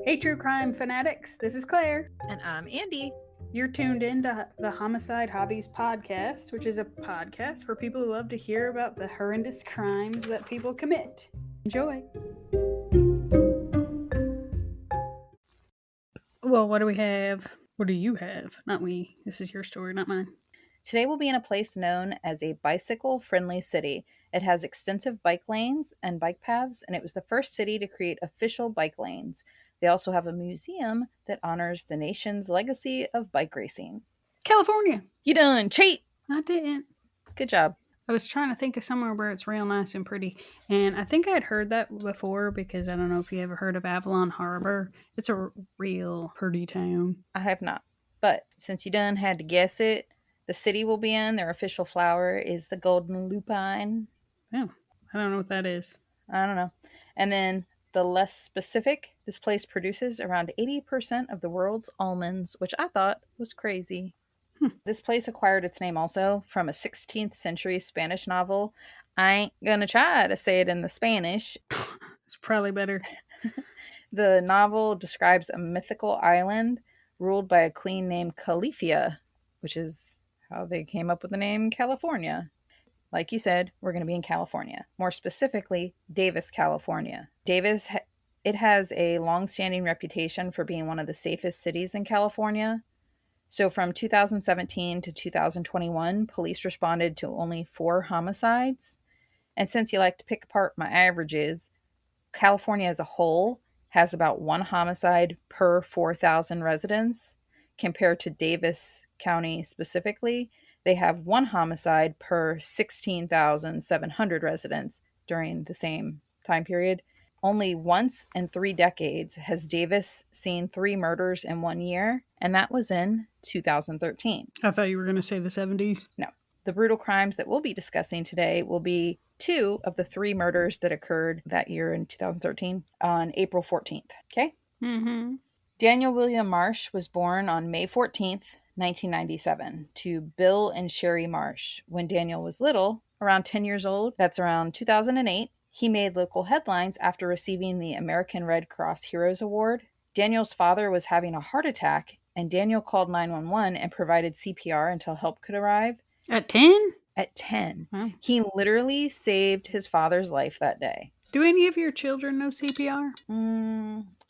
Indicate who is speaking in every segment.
Speaker 1: Hey, true crime fanatics, this is Claire.
Speaker 2: And I'm Andy.
Speaker 1: You're tuned in to the Homicide Hobbies podcast, which is a podcast for people who love to hear about the horrendous crimes that people commit. Enjoy. Well, what do we have? What do you have? Not we. This is your story, not mine.
Speaker 2: Today we'll be in a place known as a bicycle-friendly city. It has extensive bike lanes and bike paths, and it was the first city to create official bike lanes. They also have a museum that honors the nation's legacy of bike racing.
Speaker 1: California!
Speaker 2: You done cheat!
Speaker 1: I didn't.
Speaker 2: Good job.
Speaker 1: I was trying to think of somewhere where it's real nice and pretty, and I think I had heard that before because I don't know if you ever heard of Avalon Harbor. It's a real pretty town.
Speaker 2: I have not. But since you done had to guess it, the city will be in, their official flower is the golden lupine.
Speaker 1: Oh, I don't know what that is.
Speaker 2: I don't know. And then the less specific, this place produces around 80% of the world's almonds, which I thought was crazy. This place acquired its name also from a 16th century Spanish novel. I ain't gonna try to say it in the Spanish.
Speaker 1: It's probably better.
Speaker 2: The novel describes a mythical island ruled by a queen named Califia, which is how they came up with the name California. Like you said, we're going to be in California. More specifically, Davis, California. Davis, it has a long-standing reputation for being one of the safest cities in California. So from 2017 to 2021, police responded to only 4 homicides. And since you like to pick apart my averages, California as a whole has about 1 homicide per 4,000 residents. Compared to Davis County specifically, they have 1 homicide per 16,700 residents during the same time period. Only once in 3 decades has Davis seen 3 murders in 1 year, and that was in 2013.
Speaker 1: I thought you were going to say the 70s.
Speaker 2: No. The brutal crimes that we'll be discussing today will be 2 of the 3 murders that occurred that year in 2013 on April 14th. Okay?
Speaker 1: Mm-hmm.
Speaker 2: Daniel William Marsh was born on May 14th, 1997, to Bill and Sherry Marsh. When Daniel was little, around 10 years old, that's around 2008, he made local headlines after receiving the American Red Cross Heroes Award. Daniel's father was having a heart attack, and Daniel called 911 and provided CPR until help could arrive.
Speaker 1: At 10?
Speaker 2: At 10.
Speaker 1: Wow.
Speaker 2: He literally saved his father's life that day.
Speaker 1: Do any of your children know CPR?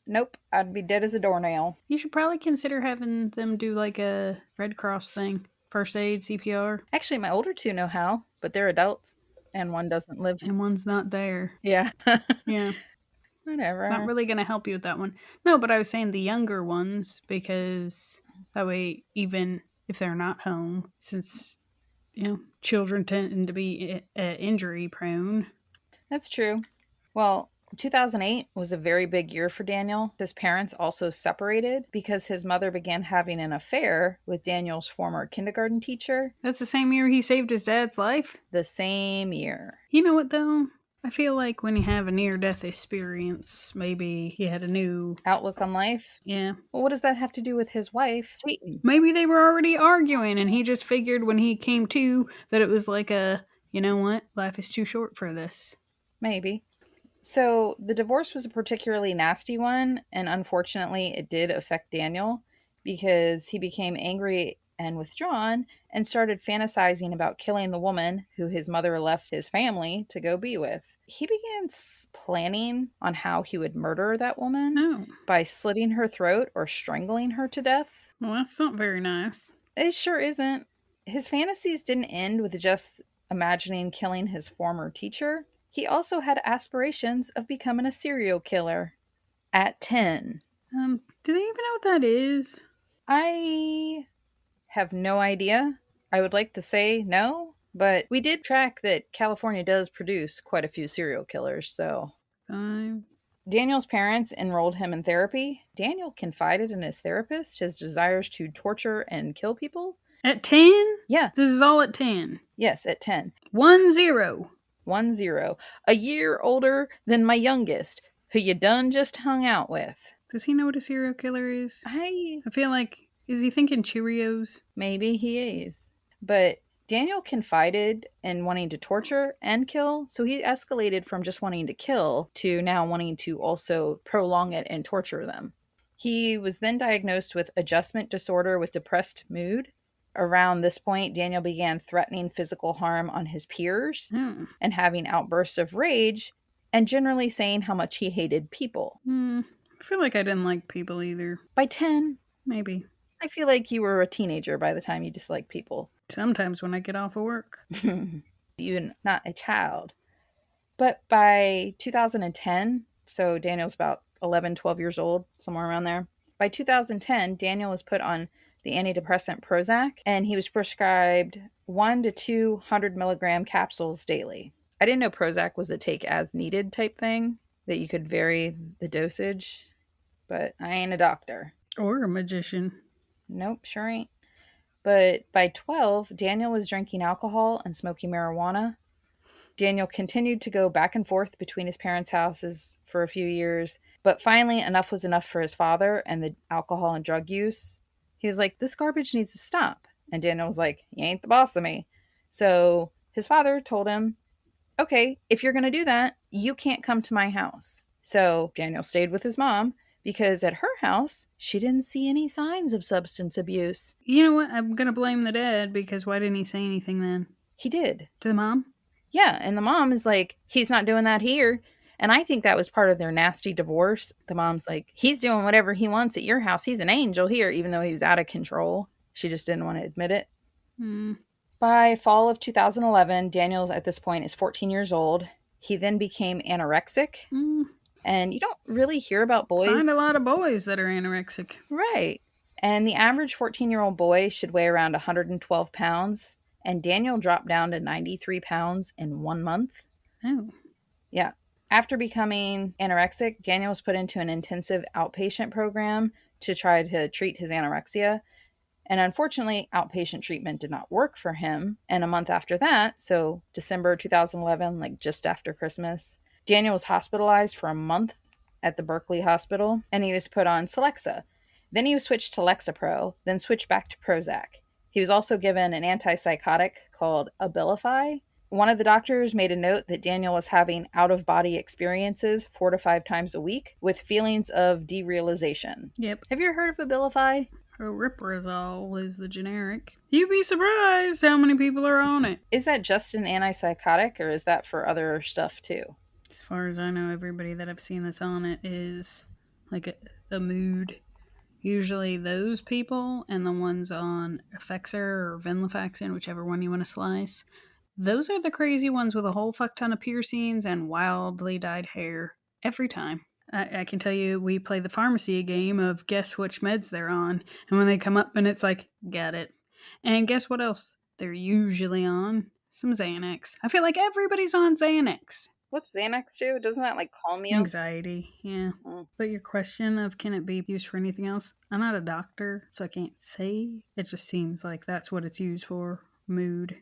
Speaker 2: Nope. I'd be dead as a doornail.
Speaker 1: You should probably consider having them do like a Red Cross thing. First aid, CPR.
Speaker 2: Actually, my older 2 know how, but they're adults, and one doesn't live.
Speaker 1: And one's not there.
Speaker 2: Yeah.
Speaker 1: Yeah.
Speaker 2: Whatever.
Speaker 1: Not really going to help you with that one. No, but I was saying the younger ones, because that way, even if they're not home, since, children tend to be injury prone.
Speaker 2: That's true. Well, 2008 was a very big year for Daniel. His parents also separated because his mother began having an affair with Daniel's former kindergarten teacher.
Speaker 1: That's the same year he saved his dad's life?
Speaker 2: The same year.
Speaker 1: You know what, though? I feel like when you have a near-death experience, maybe he had a new
Speaker 2: outlook on life.
Speaker 1: Yeah.
Speaker 2: Well, what does that have to do with his wife cheating?
Speaker 1: Maybe they were already arguing, and he just figured when he came to that it was like you know what? Life is too short for this.
Speaker 2: Maybe. So the divorce was a particularly nasty one, and unfortunately it did affect Daniel because he became angry and withdrawn and started fantasizing about killing the woman who his mother left his family to go be with. He began planning on how he would murder that woman by slitting her throat or strangling her to death.
Speaker 1: Well, that's not very nice.
Speaker 2: It sure isn't. His fantasies didn't end with just imagining killing his former teacher. He also had aspirations of becoming a serial killer at 10.
Speaker 1: Do they even know what that is?
Speaker 2: I have no idea. I would like to say no, but we did track that California does produce quite a few serial killers, so. Daniel's parents enrolled him in therapy. Daniel confided in his therapist his desires to torture and kill people.
Speaker 1: At 10?
Speaker 2: Yeah.
Speaker 1: This is all at 10?
Speaker 2: Yes, at 10.
Speaker 1: 1-0.
Speaker 2: 1-0. A year older than my youngest, who you done just hung out with.
Speaker 1: Does he know what a serial killer is?
Speaker 2: I
Speaker 1: feel like, is he thinking Cheerios?
Speaker 2: Maybe he is. But Daniel confided in wanting to torture and kill, so he escalated from just wanting to kill to now wanting to also prolong it and torture them. He was then diagnosed with adjustment disorder with depressed mood. Around this point, Daniel began threatening physical harm on his peers
Speaker 1: Hmm.
Speaker 2: and having outbursts of rage and generally saying how much he hated people.
Speaker 1: I feel like I didn't like people either.
Speaker 2: By 10,
Speaker 1: Maybe.
Speaker 2: I feel like you were a teenager by the time you disliked people.
Speaker 1: Sometimes when I get off of work.
Speaker 2: You're not a child. But by 2010, so Daniel's about 11, 12 years old, somewhere around there. By 2010, Daniel was put on the antidepressant Prozac, and he was prescribed 1 to 200 milligram capsules daily. I didn't know Prozac was a take as needed type thing, that you could vary the dosage, but I ain't a doctor.
Speaker 1: Or a magician.
Speaker 2: Nope, sure ain't. But by 12, Daniel was drinking alcohol and smoking marijuana. Daniel continued to go back and forth between his parents' houses for a few years, but finally enough was enough for his father and the alcohol and drug use. He was like, this garbage needs to stop. And Daniel was like, you ain't the boss of me. So his father told him, okay, if you're going to do that, you can't come to my house. So Daniel stayed with his mom because at her house, she didn't see any signs of substance abuse.
Speaker 1: You know what? I'm going to blame the dad because why didn't he say anything then?
Speaker 2: He did.
Speaker 1: To the mom?
Speaker 2: Yeah, and the mom is like, he's not doing that here. And I think that was part of their nasty divorce. The mom's like, he's doing whatever he wants at your house. He's an angel here, even though he was out of control. She just didn't want to admit it. By fall of 2011, Daniel at this point is 14 years old. He then became anorexic. And you don't really hear about boys.
Speaker 1: Find a lot of boys that are anorexic.
Speaker 2: Right. And the average 14-year-old boy should weigh around 112 pounds. And Daniel dropped down to 93 pounds in 1 month.
Speaker 1: Oh.
Speaker 2: Yeah. After becoming anorexic, Daniel was put into an intensive outpatient program to try to treat his anorexia. And unfortunately, outpatient treatment did not work for him. And a month after that, so December 2011, like just after Christmas, Daniel was hospitalized for a month at the Berkeley Hospital, and he was put on Celexa. Then he was switched to Lexapro, then switched back to Prozac. He was also given an antipsychotic called Abilify. One of the doctors made a note that Daniel was having out-of-body experiences 4 to 5 times a week with feelings of derealization.
Speaker 1: Yep.
Speaker 2: Have you ever heard of Abilify?
Speaker 1: Riprazole is the generic. You'd be surprised how many people are on it.
Speaker 2: Is that just an antipsychotic, or is that for other stuff too?
Speaker 1: As far as I know, everybody that I've seen that's on it is like a mood. Usually those people and the ones on Effexor or Venlafaxine, whichever one you want to slice, those are the crazy ones with a whole fuck ton of piercings and wildly dyed hair. Every time. I can tell you, we play the pharmacy game of guess which meds they're on. And when they come up and it's like, got it. And guess what else they're usually on? Some Xanax. I feel like everybody's on Xanax.
Speaker 2: What's Xanax do? Doesn't that like calm you?
Speaker 1: Anxiety, yeah. But your question of can it be used for anything else? I'm not a doctor, so I can't say. It just seems like that's what it's used for. Mood.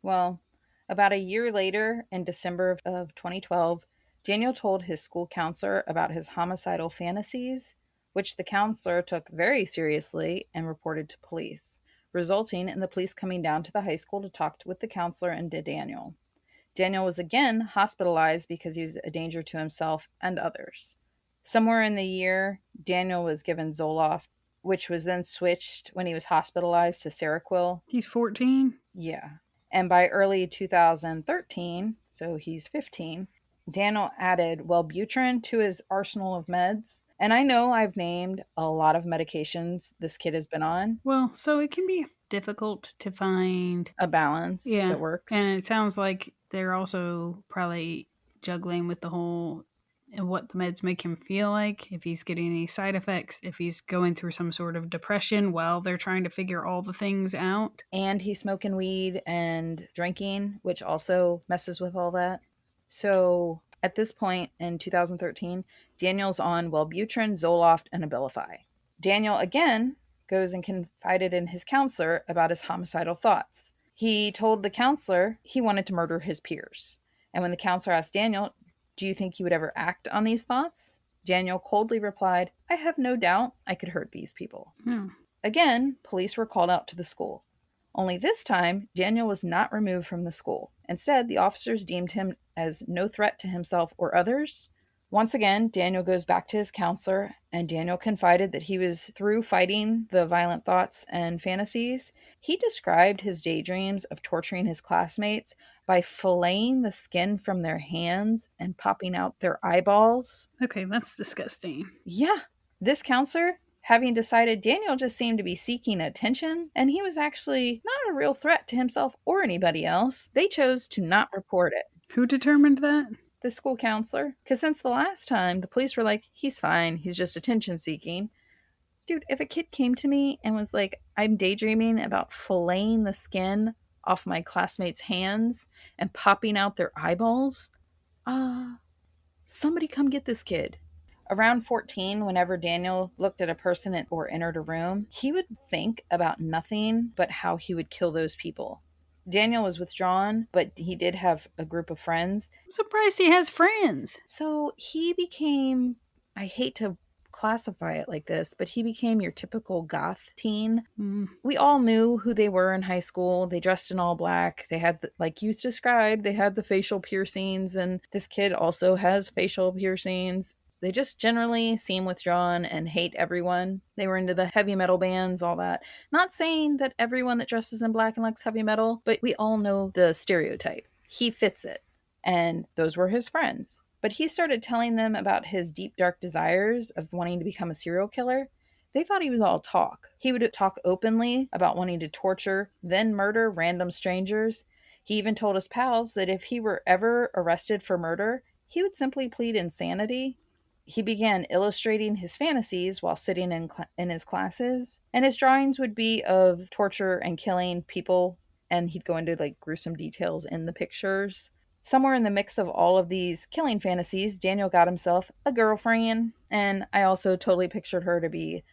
Speaker 2: Well, about a year later, in December of 2012, Daniel told his school counselor about his homicidal fantasies, which the counselor took very seriously and reported to police, resulting in the police coming down to the high school to talk with the counselor and to Daniel. Daniel was again hospitalized because he was a danger to himself and others. Somewhere in the year, Daniel was given Zoloft, which was then switched when he was hospitalized to Seroquel.
Speaker 1: He's 14?
Speaker 2: Yeah. And by early 2013, so he's 15, Daniel added Wellbutrin to his arsenal of meds. And I know I've named a lot of medications this kid has been on.
Speaker 1: Well, so it can be difficult to find
Speaker 2: a balance that works.
Speaker 1: And it sounds like they're also probably juggling with the whole what the meds make him feel like, if he's getting any side effects, if he's going through some sort of depression while they're trying to figure all the things out.
Speaker 2: And he's smoking weed and drinking, which also messes with all that. So at this point in 2013, Daniel's on Wellbutrin, Zoloft, and Abilify. Daniel again goes and confided in his counselor about his homicidal thoughts. He told the counselor he wanted to murder his peers. And when the counselor asked Daniel, "Do you think you would ever act on these thoughts?" Daniel coldly replied, "I have no doubt I could hurt these people." Again, police were called out to the school. Only this time, Daniel was not removed from the school. Instead, the officers deemed him as no threat to himself or others, Once again, Daniel goes back to his counselor, and Daniel confided that he was through fighting the violent thoughts and fantasies. He described his daydreams of torturing his classmates by filleting the skin from their hands and popping out their eyeballs.
Speaker 1: Okay, that's disgusting.
Speaker 2: Yeah, this counselor, having decided Daniel just seemed to be seeking attention and he was actually not a real threat to himself or anybody else, they chose to not report it.
Speaker 1: Who determined that?
Speaker 2: The school counselor. Because since the last time, the police were like, he's fine, he's just attention seeking. Dude, if a kid came to me and was like, I'm daydreaming about filleting the skin off my classmates' hands and popping out their eyeballs, somebody come get this kid. Around 14, whenever Daniel looked at a person or entered a room, he would think about nothing but how he would kill those people. Daniel was withdrawn, but he did have a group of friends.
Speaker 1: I'm surprised he has friends.
Speaker 2: So he became, I hate to classify it like this, but he became your typical goth teen. We all knew who they were in high school. They dressed in all black. They had, like you described, they had the facial piercings, and this kid also has facial piercings. They just generally seem withdrawn and hate everyone. They were into the heavy metal bands, all that. Not saying that everyone that dresses in black and likes heavy metal, but we all know the stereotype. He fits it. And those were his friends. But he started telling them about his deep, dark desires of wanting to become a serial killer. They thought he was all talk. He would talk openly about wanting to torture, then murder random strangers. He even told his pals that if he were ever arrested for murder, he would simply plead insanity. He began illustrating his fantasies while sitting in his classes, and his drawings would be of torture and killing people, and he'd go into like gruesome details in the pictures. Somewhere in the mix of all of these killing fantasies, Daniel got himself a girlfriend, and I also totally pictured her to be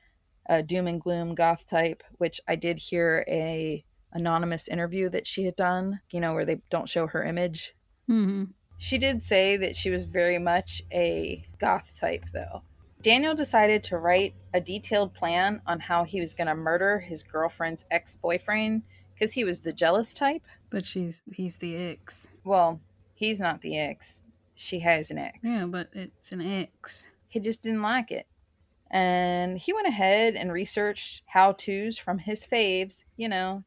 Speaker 2: a doom and gloom goth type, which I did hear a anonymous interview that she had done, where they don't show her image.
Speaker 1: Mm-hmm.
Speaker 2: She did say that she was very much a goth type, though. Daniel decided to write a detailed plan on how he was going to murder his girlfriend's ex-boyfriend because he was the jealous type.
Speaker 1: But he's the ex.
Speaker 2: Well, he's not the ex. She has an ex.
Speaker 1: Yeah, but it's an ex.
Speaker 2: He just didn't like it. And he went ahead and researched how-tos from his faves,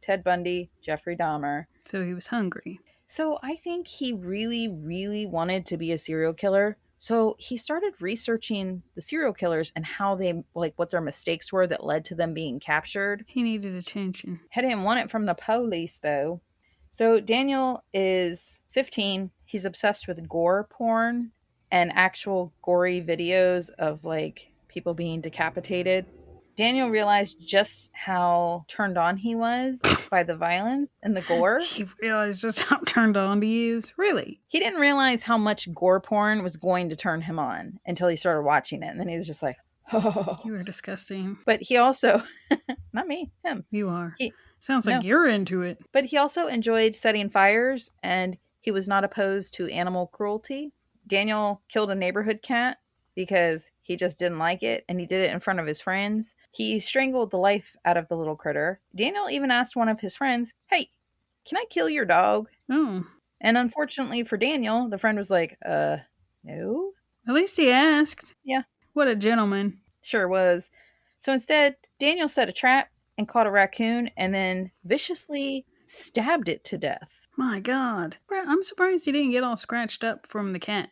Speaker 2: Ted Bundy, Jeffrey Dahmer.
Speaker 1: So he was hungry.
Speaker 2: So I think he really, really wanted to be a serial killer. So he started researching the serial killers and how they, what their mistakes were that led to them being captured.
Speaker 1: He needed attention.
Speaker 2: He didn't want it from the police, though. So Daniel is 15. He's obsessed with gore porn and actual gory videos of, people being decapitated. Daniel realized just how turned on he was by the violence and the gore.
Speaker 1: He realized just how turned on he is. Really?
Speaker 2: He didn't realize how much gore porn was going to turn him on until he started watching it. And then he was just like, oh.
Speaker 1: You are disgusting.
Speaker 2: But he also, not me, him.
Speaker 1: You are. Sounds like you're into it.
Speaker 2: But he also enjoyed setting fires, and he was not opposed to animal cruelty. Daniel killed a neighborhood cat because he just didn't like it, and he did it in front of his friends. He strangled the life out of the little critter. Daniel even asked one of his friends, hey, can I kill your dog?
Speaker 1: Oh.
Speaker 2: And unfortunately for Daniel, the friend was like, no.
Speaker 1: At least he asked.
Speaker 2: Yeah.
Speaker 1: What a gentleman.
Speaker 2: Sure was. So instead, Daniel set a trap and caught a raccoon and then viciously stabbed it to death.
Speaker 1: My God. I'm surprised he didn't get all scratched up from the cat.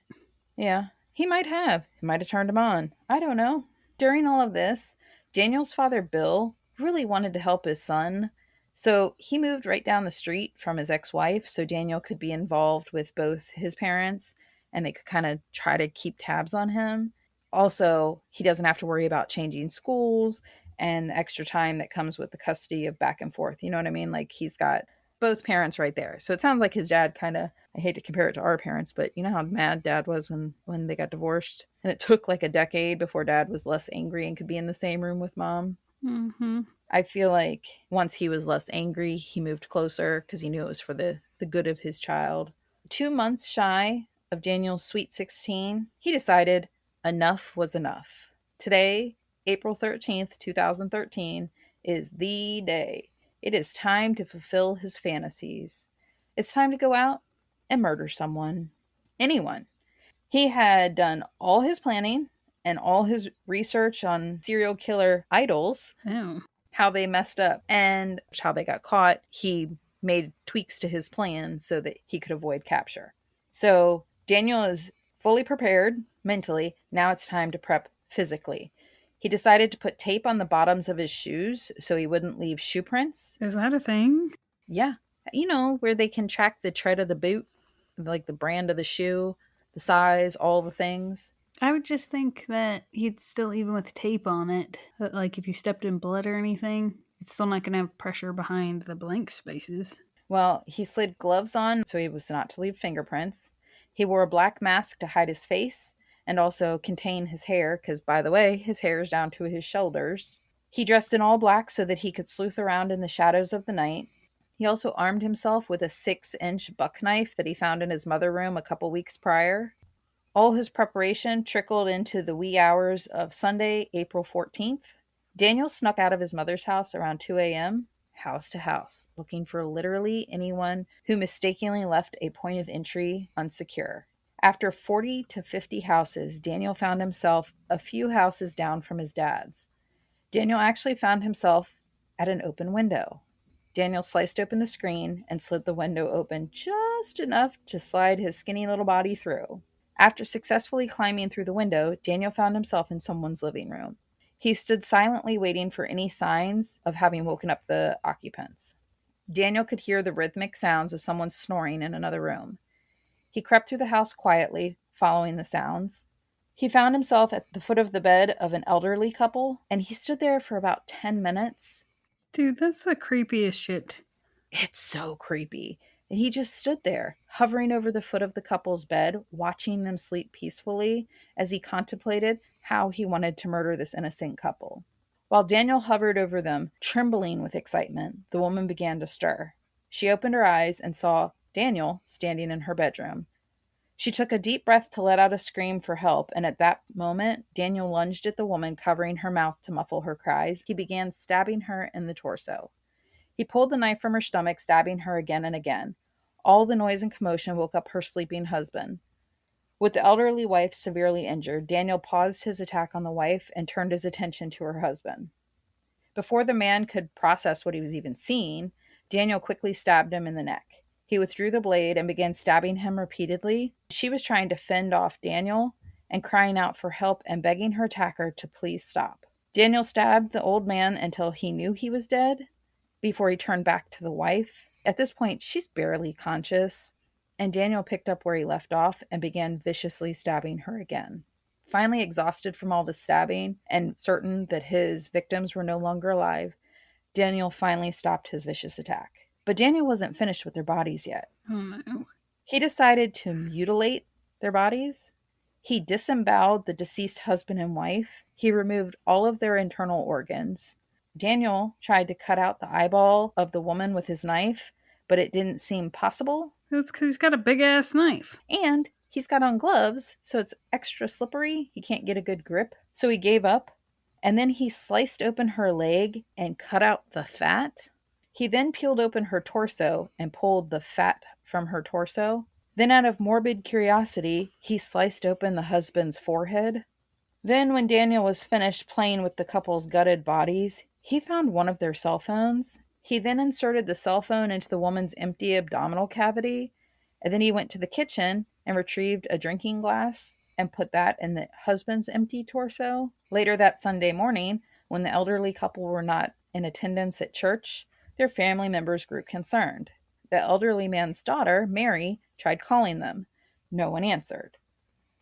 Speaker 2: Yeah, he might have. He might have turned him on. I don't know. During all of this, Daniel's father, Bill, really wanted to help his son. So he moved right down the street from his ex-wife so Daniel could be involved with both his parents and they could kind of try to keep tabs on him. Also, he doesn't have to worry about changing schools and the extra time that comes with the custody of back and forth. You know what I mean? He's got both parents right there. So it sounds like his dad kind of, I hate to compare it to our parents, but you know how mad dad was when they got divorced? And it took a decade before dad was less angry and could be in the same room with mom.
Speaker 1: Mm-hmm.
Speaker 2: I feel like once he was less angry, he moved closer because he knew it was for the good of his child. 2 months shy of Daniel's sweet 16, he decided enough was enough. Today, April 13th, 2013, is the day. It is time to fulfill his fantasies. It's time to go out and murder someone. Anyone. He had done all his planning and all his research on serial killer idols,
Speaker 1: Oh.
Speaker 2: how they messed up and how they got caught. He made tweaks to his plan so that he could avoid capture. So Daniel is fully prepared mentally. Now it's time to prep physically. He decided to put tape on the bottoms of his shoes so he wouldn't leave shoe prints.
Speaker 1: Is that a thing?
Speaker 2: Yeah. You know, where they can track the tread of the boot, like the brand of the shoe, the size, all the things.
Speaker 1: I would just think that he'd still, even with tape on it, that like if you stepped in blood or anything, it's still not going to have pressure behind the blank spaces.
Speaker 2: Well, he slid gloves on so he was not to leave fingerprints. He wore a black mask to hide his face and also contain his hair, because, by the way, his hair is down to his shoulders. He dressed in all black so that he could sleuth around in the shadows of the night. He also armed himself with a 6-inch buck knife that he found in his mother room a couple weeks prior. All his preparation trickled into the wee hours of Sunday, April 14th. Daniel snuck out of his mother's house around 2 a.m., house to house, looking for literally anyone who mistakenly left a point of entry unsecure. After 40 to 50 houses, Daniel found himself a few houses down from his dad's. Daniel actually found himself at an open window. Daniel sliced open the screen and slid the window open just enough to slide his skinny little body through. After successfully climbing through the window, Daniel found himself in someone's living room. He stood silently waiting for any signs of having woken up the occupants. Daniel could hear the rhythmic sounds of someone snoring in another room. He crept through the house quietly, following the sounds. He found himself at the foot of the bed of an elderly couple, and he stood there for about 10 minutes.
Speaker 1: Dude, that's the creepiest shit.
Speaker 2: It's so creepy. And he just stood there, hovering over the foot of the couple's bed, watching them sleep peacefully as he contemplated how he wanted to murder this innocent couple. While Daniel hovered over them, trembling with excitement, the woman began to stir. She opened her eyes and saw Daniel standing in her bedroom. She took a deep breath to let out a scream for help, and at that moment, Daniel lunged at the woman, covering her mouth to muffle her cries. He began stabbing her in the torso. He pulled the knife from her stomach, stabbing her again and again. All the noise and commotion woke up her sleeping husband. With the elderly wife severely injured, Daniel paused his attack on the wife and turned his attention to her husband. Before the man could process what he was even seeing, Daniel quickly stabbed him in the neck. He withdrew the blade and began stabbing him repeatedly. She was trying to fend off Daniel and crying out for help and begging her attacker to please stop. Daniel stabbed the old man until he knew he was dead, before he turned back to the wife. At this point, she's barely conscious, and Daniel picked up where he left off and began viciously stabbing her again. Finally exhausted from all the stabbing and certain that his victims were no longer alive, Daniel finally stopped his vicious attack. But Daniel wasn't finished with their bodies yet.
Speaker 1: Oh no.
Speaker 2: He decided to mutilate their bodies. He disemboweled the deceased husband and wife. He removed all of their internal organs. Daniel tried to cut out the eyeball of the woman with his knife, but it didn't seem possible.
Speaker 1: That's because he's got a big ass knife.
Speaker 2: And he's got on gloves, so it's extra slippery. He can't get a good grip. So he gave up. And then he sliced open her leg and cut out the fat. He then peeled open her torso and pulled the fat from her torso. Then, out of morbid curiosity, he sliced open the husband's forehead. Then, when Daniel was finished playing with the couple's gutted bodies, he found one of their cell phones. He then inserted the cell phone into the woman's empty abdominal cavity, and then he went to the kitchen and retrieved a drinking glass and put that in the husband's empty torso. Later that Sunday morning, when the elderly couple were not in attendance at church, their family members grew concerned. The elderly man's daughter, Mary, tried calling them. No one answered.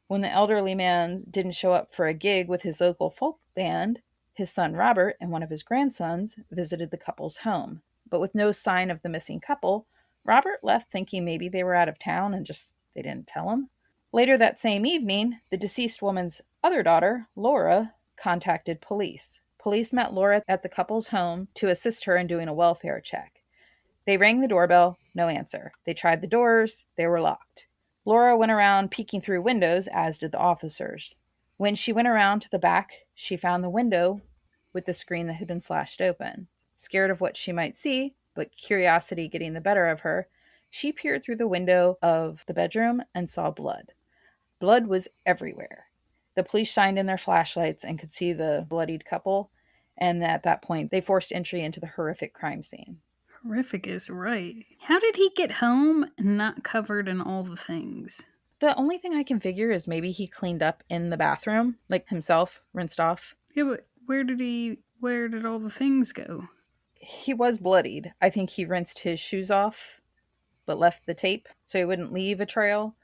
Speaker 2: When the elderly man didn't show up for a gig with his local folk band, his son Robert and one of his grandsons visited the couple's home. But with no sign of the missing couple, Robert left thinking maybe they were out of town and just they didn't tell him. Later that same evening, the deceased woman's other daughter, Laura, contacted police. Police met Laura at the couple's home to assist her in doing a welfare check. They rang the doorbell, no answer. They tried the doors, they were locked. Laura went around peeking through windows, as did the officers. When she went around to the back, she found the window with the screen that had been slashed open. Scared of what she might see, but curiosity getting the better of her, she peered through the window of the bedroom and saw blood. Blood was everywhere. The police shined in their flashlights and could see the bloodied couple, and at that point, they forced entry into the horrific crime scene.
Speaker 1: Horrific is right. How did he get home and not covered in all the things?
Speaker 2: The only thing I can figure is maybe he cleaned up in the bathroom, like himself, rinsed off.
Speaker 1: Yeah, but where did all the things go?
Speaker 2: He was bloodied. I think he rinsed his shoes off, but left the tape so he wouldn't leave a trail.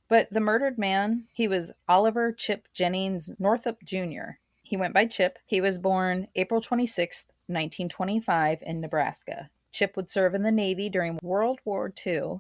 Speaker 2: But the murdered man, he was Oliver Chip Jennings Northup Jr. He went by Chip. He was born April 26th, 1925, in Nebraska. Chip would serve in the Navy during World War II.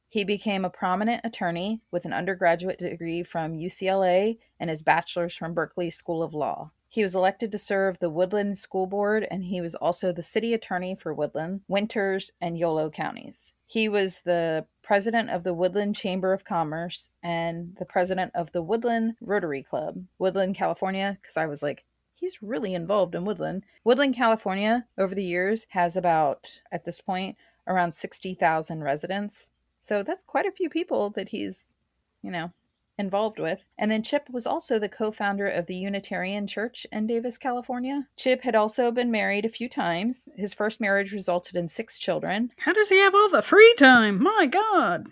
Speaker 2: He became a prominent attorney with an undergraduate degree from UCLA and his bachelor's from Berkeley School of Law. He was elected to serve the Woodland School Board, and he was also the city attorney for Woodland, Winters, and Yolo counties. He was the president of the Woodland Chamber of Commerce and the president of the Woodland Rotary Club, Woodland, California, because I was like, he's really involved in Woodland. Woodland, California, over the years, has about, at this point, around 60,000 residents. So that's quite a few people that he's, involved with. And then Chip was also the co-founder of the Unitarian Church in Davis, California. Chip had also been married a few times. His first marriage resulted in 6 children.
Speaker 1: How does he have all the free time? My God.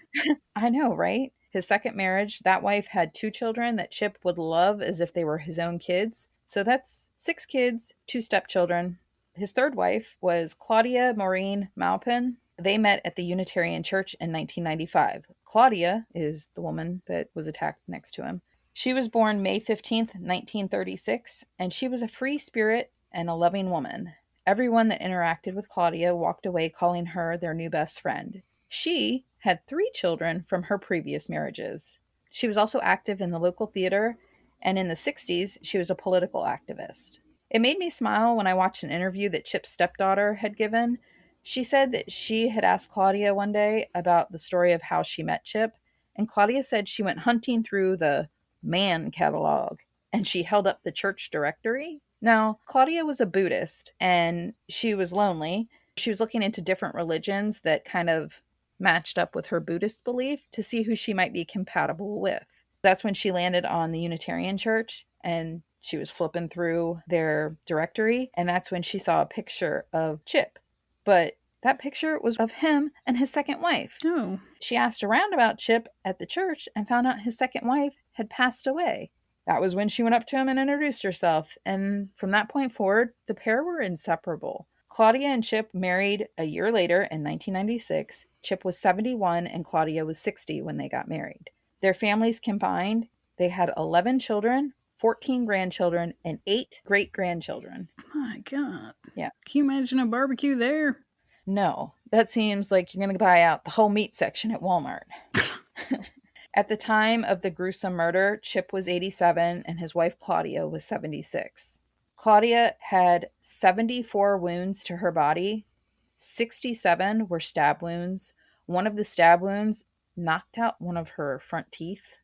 Speaker 2: I know, right? His second marriage, that wife had 2 children that Chip would love as if they were his own kids. So that's 6 kids, 2 stepchildren. His third wife was Claudia Maupin. They met at the Unitarian Church in 1995. Claudia is the woman that was attacked next to him. She was born May 15th, 1936, and she was a free spirit and a loving woman. Everyone that interacted with Claudia walked away calling her their new best friend. She had 3 children from her previous marriages. She was also active in the local theater, and in the 60s, she was a political activist. It made me smile when I watched an interview that Chip's stepdaughter had given. She said that she had asked Claudia one day about the story of how she met Chip, and Claudia said she went hunting through the man catalog, and she held up the church directory. Now, Claudia was a Buddhist, and she was lonely. She was looking into different religions that kind of matched up with her Buddhist belief to see who she might be compatible with. That's when she landed on the Unitarian Church, and she was flipping through their directory, and that's when she saw a picture of Chip. But that picture was of him and his second wife.
Speaker 1: Oh.
Speaker 2: She asked around about Chip at the church and found out his second wife had passed away. That was when she went up to him and introduced herself. And from that point forward, the pair were inseparable. Claudia and Chip married a year later in 1996. Chip was 71 and Claudia was 60 when they got married. Their families combined, they had 11 children, 14 grandchildren, and 8 great-grandchildren.
Speaker 1: My God.
Speaker 2: Yeah.
Speaker 1: Can you imagine a barbecue there?
Speaker 2: No, that seems like you're going to buy out the whole meat section at Walmart. At the time of the gruesome murder, Chip was 87 and his wife Claudia was 76. Claudia had 74 wounds to her body. 67 were stab wounds. One of the stab wounds knocked out one of her front teeth.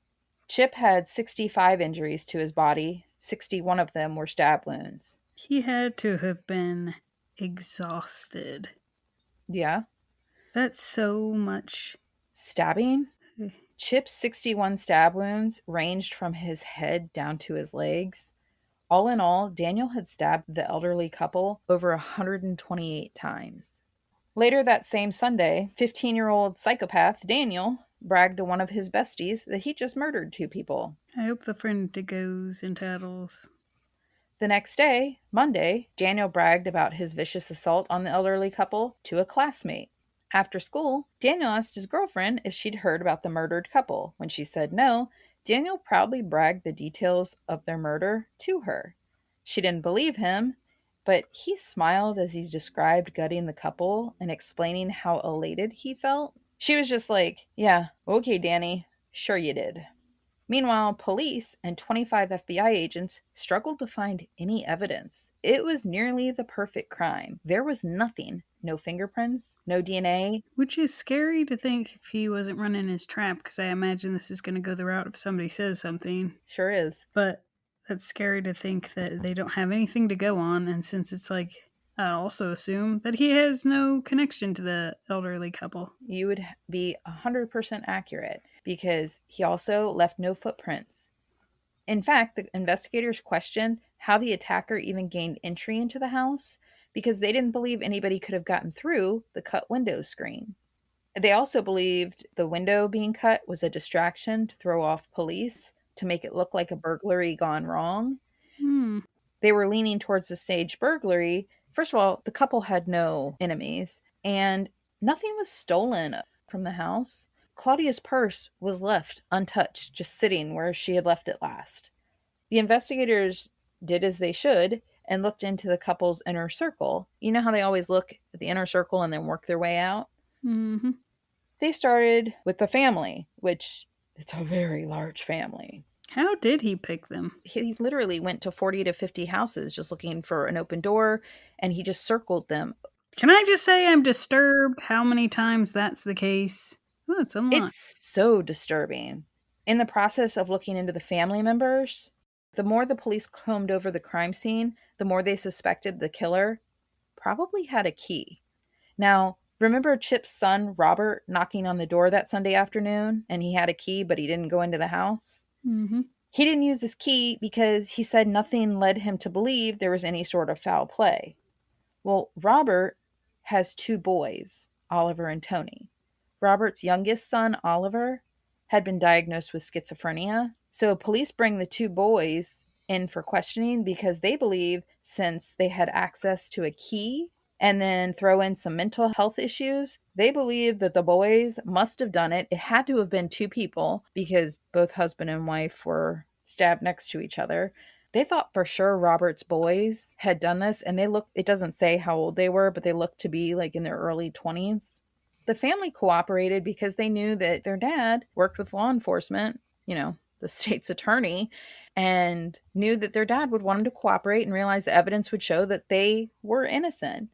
Speaker 2: Chip had 65 injuries to his body. 61 of them were stab wounds.
Speaker 1: He had to have been exhausted.
Speaker 2: Yeah.
Speaker 1: That's so much
Speaker 2: stabbing. Chip's 61 stab wounds ranged from his head down to his legs. All in all, Daniel had stabbed the elderly couple over 128 times. Later that same Sunday, 15-year-old psychopath Daniel bragged to one of his besties that he just murdered 2 people.
Speaker 1: I hope the friend goes and tattles.
Speaker 2: The next day, Monday, Daniel bragged about his vicious assault on the elderly couple to a classmate. After school, Daniel asked his girlfriend if she'd heard about the murdered couple. When she said no, Daniel proudly bragged the details of their murder to her. She didn't believe him, but he smiled as he described gutting the couple and explaining how elated he felt. She was just like, yeah, okay, Danny, sure you did. Meanwhile, police and 25 FBI agents struggled to find any evidence. It was nearly the perfect crime. There was nothing. No fingerprints, no DNA.
Speaker 1: Which is scary to think if he wasn't running his trap, because I imagine this is going to go the route if somebody says something.
Speaker 2: Sure is.
Speaker 1: But that's scary to think that they don't have anything to go on, and since it's like, I also assume that he has no connection to the elderly couple.
Speaker 2: You would be 100% accurate. because he also left no footprints. In fact, the investigators questioned how the attacker even gained entry into the house because they didn't believe anybody could have gotten through the cut window screen. They also believed the window being cut was a distraction to throw off police to make it look like a burglary gone wrong.
Speaker 1: Hmm.
Speaker 2: They were leaning towards the staged burglary. First of all, the couple had no enemies, and nothing was stolen from the house. Claudia's purse was left untouched, just sitting where she had left it last. The investigators did as they should and looked into the couple's inner circle. You know how they always look at the inner circle and then work their way out?
Speaker 1: Mm-hmm.
Speaker 2: They started with the family, which it's a very large family.
Speaker 1: How did he pick them?
Speaker 2: He literally went to 40 to 50 houses just looking for an open door, and he just circled them.
Speaker 1: Can I just say I'm disturbed how many times that's the case? Oh, that's a lot.
Speaker 2: It's so disturbing. In the process of looking into the family members, the more the police combed over the crime scene, the more they suspected the killer probably had a key. Now, remember Chip's son, Robert, knocking on the door that Sunday afternoon, and he had a key, but he didn't go into the house?
Speaker 1: Mm-hmm.
Speaker 2: He didn't use his key because he said nothing led him to believe there was any sort of foul play. Well, Robert has two boys, Oliver and Tony. Robert's youngest son, Oliver, had been diagnosed with schizophrenia. So police bring the two boys in for questioning because they believe since they had access to a key and then throw in some mental health issues, they believe that the boys must have done it. It had to have been two people because both husband and wife were stabbed next to each other. They thought for sure Robert's boys had done this, and they looked, it doesn't say how old they were, but they looked to be like in their early 20s. The family cooperated because they knew that their dad worked with law enforcement, the state's attorney, and knew that their dad would want them to cooperate and realize the evidence would show that they were innocent.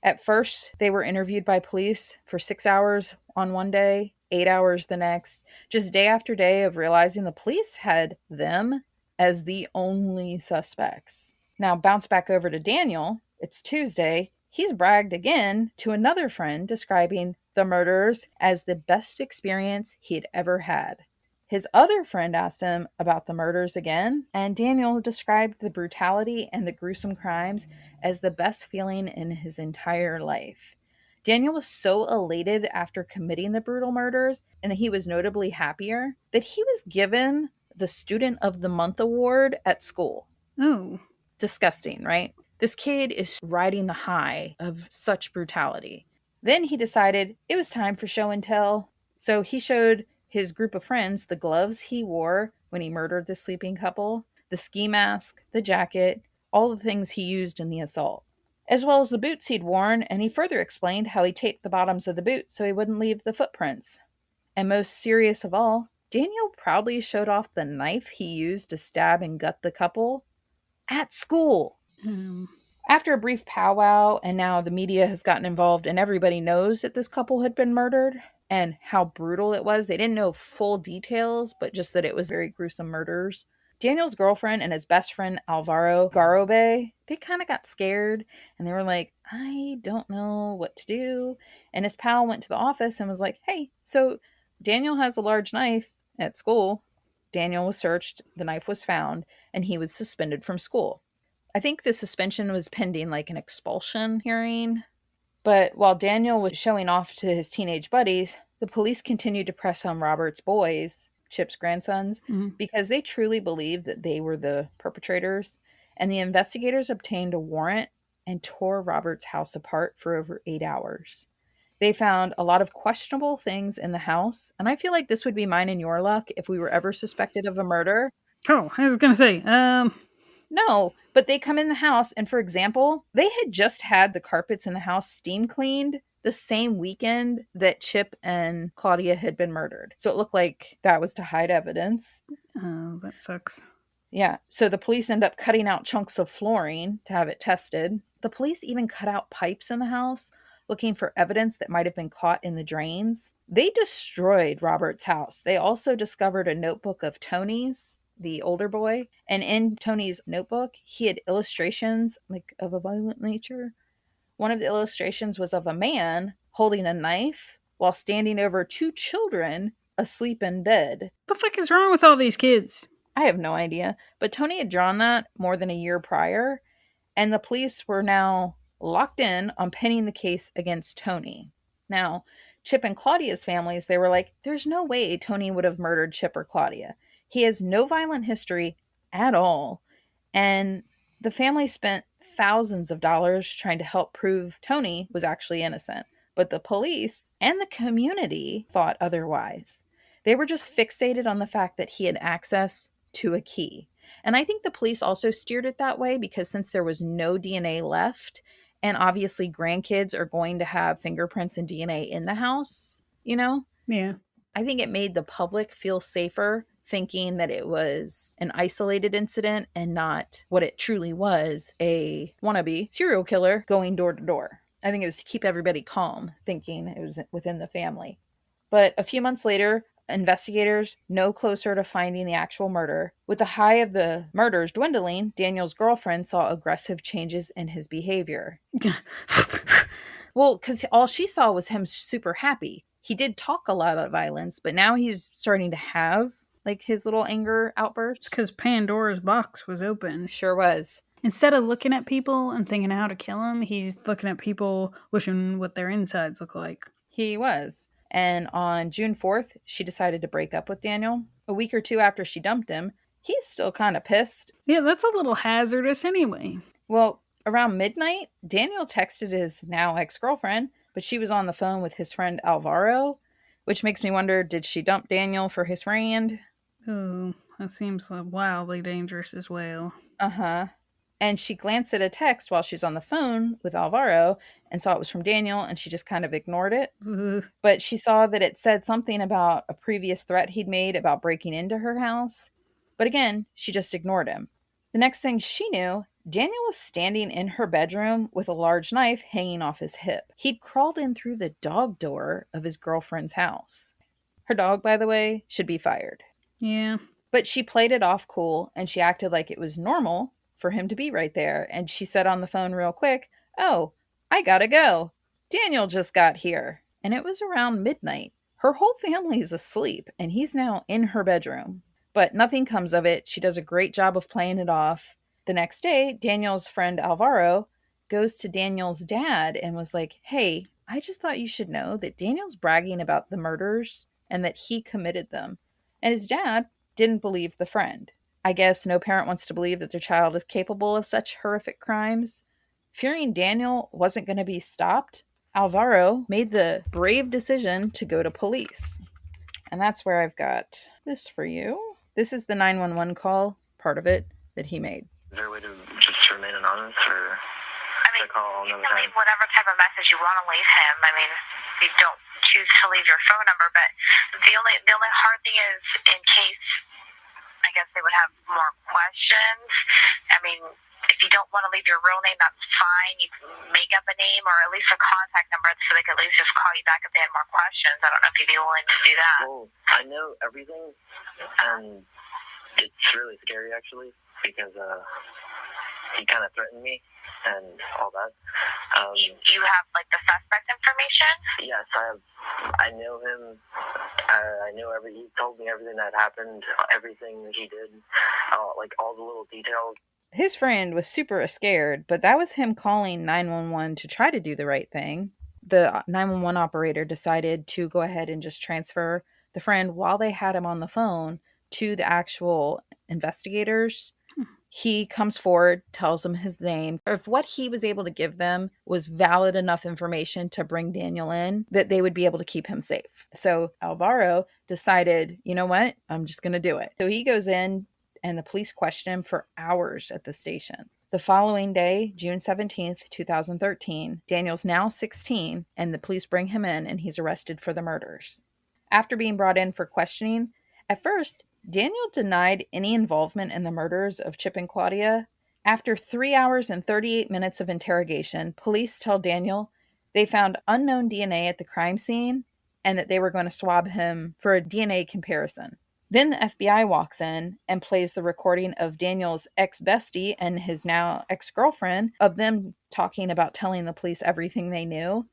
Speaker 2: At first, they were interviewed by police for 6 hours on one day, 8 hours the next, just day after day of realizing the police had them as the only suspects. Now, bounce back over to Daniel. It's Tuesday. He's bragged again to another friend, describing the murders as the best experience he'd ever had. His other friend asked him about the murders again, and Daniel described the brutality and the gruesome crimes as the best feeling in his entire life. Daniel was so elated after committing the brutal murders, and he was notably happier, that he was given the Student of the Month award at school.
Speaker 1: Oh.
Speaker 2: Disgusting, right? This kid is riding the high of such brutality. Then he decided it was time for show and tell. So he showed his group of friends the gloves he wore when he murdered the sleeping couple, the ski mask, the jacket, all the things he used in the assault, as well as the boots he'd worn, and he further explained how he taped the bottoms of the boots so he wouldn't leave the footprints. And most serious of all, Daniel proudly showed off the knife he used to stab and gut the couple at school. After a brief powwow, and now the media has gotten involved and everybody knows that this couple had been murdered and how brutal it was. They didn't know full details, but just that it was very gruesome murders. Daniel's girlfriend and his best friend Alvaro Garobe, they kind of got scared and they were like, I don't know what to do. And his pal went to the office and was like, hey, so Daniel has a large knife at school. Daniel was searched, the knife was found, and he was suspended from school. I think the suspension was pending like an expulsion hearing. But while Daniel was showing off to his teenage buddies, the police continued to press on Robert's boys, Chip's grandsons, because they truly believed that they were the perpetrators. And the investigators obtained a warrant and tore Robert's house apart for over 8 hours. They found a lot of questionable things in the house, and I feel like this would be mine and your luck if we were ever suspected of a murder.
Speaker 1: Oh, I was gonna say,
Speaker 2: No, but they come in the house, and for example, they had just had the carpets in the house steam cleaned the same weekend that Chip and Claudia had been murdered. So it looked like that was to hide evidence.
Speaker 1: Oh, that sucks.
Speaker 2: Yeah, so the police end up cutting out chunks of flooring to have it tested. The police even cut out pipes in the house, looking for evidence that might have been caught in the drains. They destroyed Robert's house. They also discovered a notebook of Tony's, the older boy, and in Tony's notebook, he had illustrations like of a violent nature. One of the illustrations was of a man holding a knife while standing over two children asleep in bed.
Speaker 1: The fuck is wrong with all these kids?
Speaker 2: I have no idea. But Tony had drawn that more than a year prior, and the police were now locked in on pinning the case against Tony. Now, Chip and Claudia's families, they were like, there's no way Tony would have murdered Chip or Claudia. He has no violent history at all. And the family spent thousands of dollars trying to help prove Tony was actually innocent. But the police and the community thought otherwise. They were just fixated on the fact that he had access to a key. And I think the police also steered it that way because since there was no DNA left, and obviously grandkids are going to have fingerprints and DNA in the house, you know?
Speaker 1: Yeah.
Speaker 2: I think it made the public feel safer thinking that it was an isolated incident and not what it truly was, a wannabe serial killer going door to door. I think it was to keep everybody calm, thinking it was within the family. But a few months later, investigators no closer to finding the actual murder. With the high of the murders dwindling, Daniel's girlfriend saw aggressive changes in his behavior. Well, because all she saw was him super happy. He did talk a lot about violence, but now he's starting to have like his little anger outbursts.
Speaker 1: It's because Pandora's box was open.
Speaker 2: Sure was.
Speaker 1: Instead of looking at people and thinking how to kill them, he's looking at people wishing what their insides look like.
Speaker 2: He was. And on June 4th, she decided to break up with Daniel. A week or two after she dumped him, he's still kind of pissed.
Speaker 1: Yeah, that's a little hazardous anyway.
Speaker 2: Well, around midnight, Daniel texted his now ex-girlfriend, but she was on the phone with his friend Alvaro, which makes me wonder, did she dump Daniel for his friend?
Speaker 1: Oh, that seems wildly dangerous as well.
Speaker 2: Uh-huh. And she glanced at a text while she was on the phone with Alvaro and saw it was from Daniel, and she just kind of ignored it.
Speaker 1: Ugh.
Speaker 2: But she saw that it said something about a previous threat he'd made about breaking into her house. But again, she just ignored him. The next thing she knew, Daniel was standing in her bedroom with a large knife hanging off his hip. He'd crawled in through the dog door of his girlfriend's house. Her dog, by the way, should be fired.
Speaker 1: Yeah.
Speaker 2: But she played it off cool, and she acted like it was normal for him to be right there. And she said on the phone real quick, "Oh, I gotta go. Daniel just got here." And it was around midnight. Her whole family's asleep, and he's now in her bedroom. But nothing comes of it. She does a great job of playing it off. The next day, Daniel's friend Alvaro goes to Daniel's dad and was like, "Hey, I just thought you should know that Daniel's bragging about the murders and that he committed them." And his dad didn't believe the friend. I guess no parent wants to believe that their child is capable of such horrific crimes. Fearing Daniel wasn't going to be stopped, Alvaro made the brave decision to go to police. And that's where I've got this for you. This is the 911 call, part of it, that he made.
Speaker 3: Is there a way to just remain anonymous, or
Speaker 4: you can leave whatever type of message you want to leave him. I mean, you don't choose to leave your phone number, but the only hard thing is in case, I guess they would have more questions. I mean, if you don't want to leave your real name, that's fine. You can make up a name or at least a contact number so they can at least just call you back if they had more questions. I don't know if you'd be willing to do that.
Speaker 3: Well, I know everything, and it's really scary actually because he kind of threatened me and all that.
Speaker 4: You have like the suspect information?
Speaker 3: Yes, I know him. I know he told me everything that happened, everything he did, like all the little details.
Speaker 2: His friend was super scared, but that was him calling 911 to try to do the right thing. The 911 operator decided to go ahead and just transfer the friend while they had him on the phone to the actual investigators. He comes forward, tells them his name. If what he was able to give them was valid enough information to bring Daniel in, that they would be able to keep him safe. So Alvaro decided, you know what? I'm just going to do it. So he goes in and the police question him for hours at the station. The following day, June 17th, 2013, Daniel's now 16 and the police bring him in and he's arrested for the murders. After being brought in for questioning, at first, Daniel denied any involvement in the murders of Chip and Claudia. After 3 hours and 38 minutes of interrogation, police tell Daniel they found unknown DNA at the crime scene and that they were going to swab him for a DNA comparison. Then the FBI walks in and plays the recording of Daniel's ex-bestie and his now ex-girlfriend of them talking about telling the police everything they knew.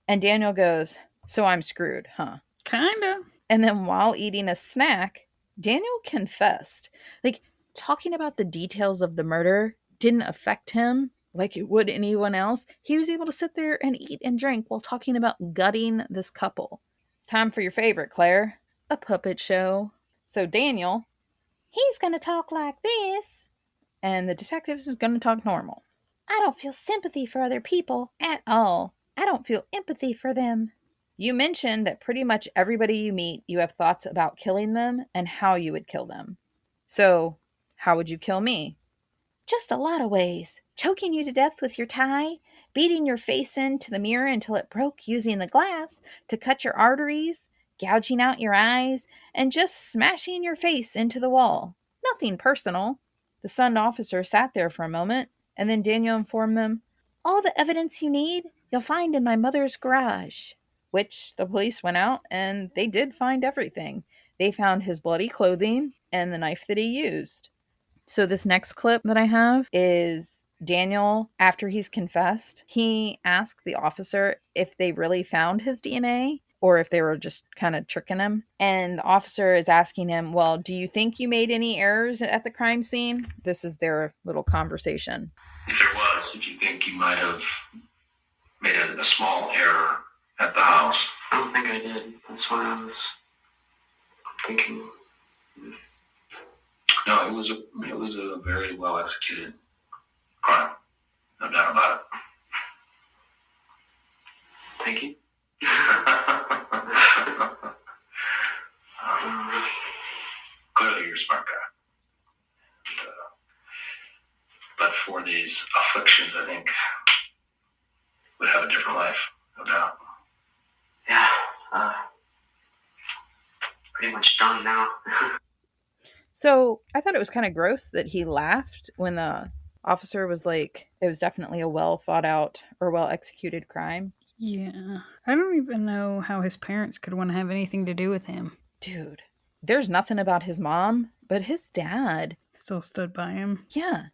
Speaker 2: And Daniel goes, "So I'm screwed, huh?"
Speaker 1: Kinda.
Speaker 2: And then while eating a snack, Daniel confessed. Like, talking about the details of the murder didn't affect him like it would anyone else. He was able to sit there and eat and drink while talking about gutting this couple. Time for your favorite, Claire. A puppet show. So Daniel, he's going to talk like this. And the detectives is going to talk normal. I don't feel sympathy for other people at all. I don't feel empathy for them. You mentioned that pretty much everybody you meet, you have thoughts about killing them and how you would kill them. So, how would you kill me? Just a lot of ways. Choking you to death with your tie, beating your face into the mirror until it broke using the glass to cut your arteries, gouging out your eyes, and just smashing your face into the wall. Nothing personal. The stunned officer sat there for a moment, and then Daniel informed them, all the evidence you need, you'll find in my mother's garage. Which the police went out, and they did find everything. They found his bloody clothing and the knife that he used. So this next clip that I have is Daniel, after he's confessed, he asked the officer if they really found his DNA or if they were just kind of tricking him. And the officer is asking him, well, do you think you made any errors at the crime scene? This is their little conversation.
Speaker 5: If there was, if you think you might have made a small error at the house. I don't think I did. That's what I was thinking. No, it was a very well executed crime. No doubt about it. Thank you. Clearly you're a smart guy. But for these afflictions, I think would have a different life, no doubt. Yeah, pretty much done now.
Speaker 2: So I thought it was kind of gross that he laughed when the officer was like, it was definitely a well thought out or well executed crime.
Speaker 1: Yeah. I don't even know how his parents could want to have anything to do with him.
Speaker 2: Dude, there's nothing about his mom, but his dad
Speaker 1: still stood by him.
Speaker 2: Yeah.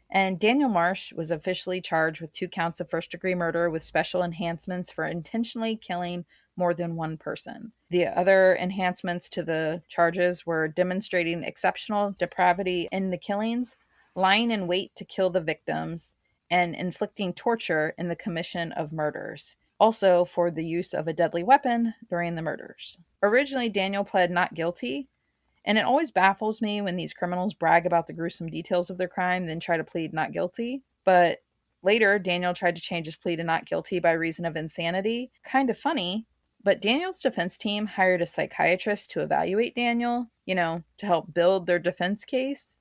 Speaker 2: And Daniel Marsh was officially charged with 2 counts of first-degree murder with special enhancements for intentionally killing more than one person. The other enhancements to the charges were demonstrating exceptional depravity in the killings, lying in wait to kill the victims, and inflicting torture in the commission of murders. Also for the use of a deadly weapon during the murders. Originally, Daniel pled not guilty, and it always baffles me when these criminals brag about the gruesome details of their crime, then try to plead not guilty. But later, Daniel tried to change his plea to not guilty by reason of insanity. Kind of funny, but Daniel's defense team hired a psychiatrist to evaluate Daniel, to help build their defense case.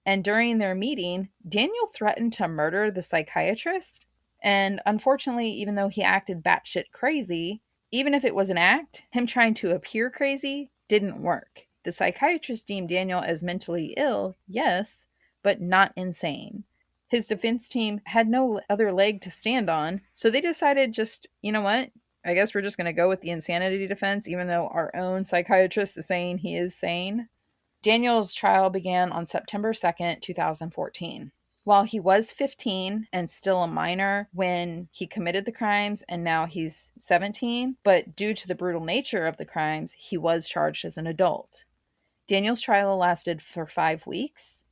Speaker 2: And during their meeting, Daniel threatened to murder the psychiatrist. And unfortunately, even though he acted batshit crazy, even if it was an act, him trying to appear crazy didn't work. The psychiatrist deemed Daniel as mentally ill, yes, but not insane. His defense team had no other leg to stand on, so they decided just, you know what? I guess we're just going to go with the insanity defense, even though our own psychiatrist is saying he is sane. Daniel's trial began on September 2nd, 2014. While he was 15 and still a minor when he committed the crimes, and now he's 17, but due to the brutal nature of the crimes, he was charged as an adult. Daniel's trial lasted for 5 weeks.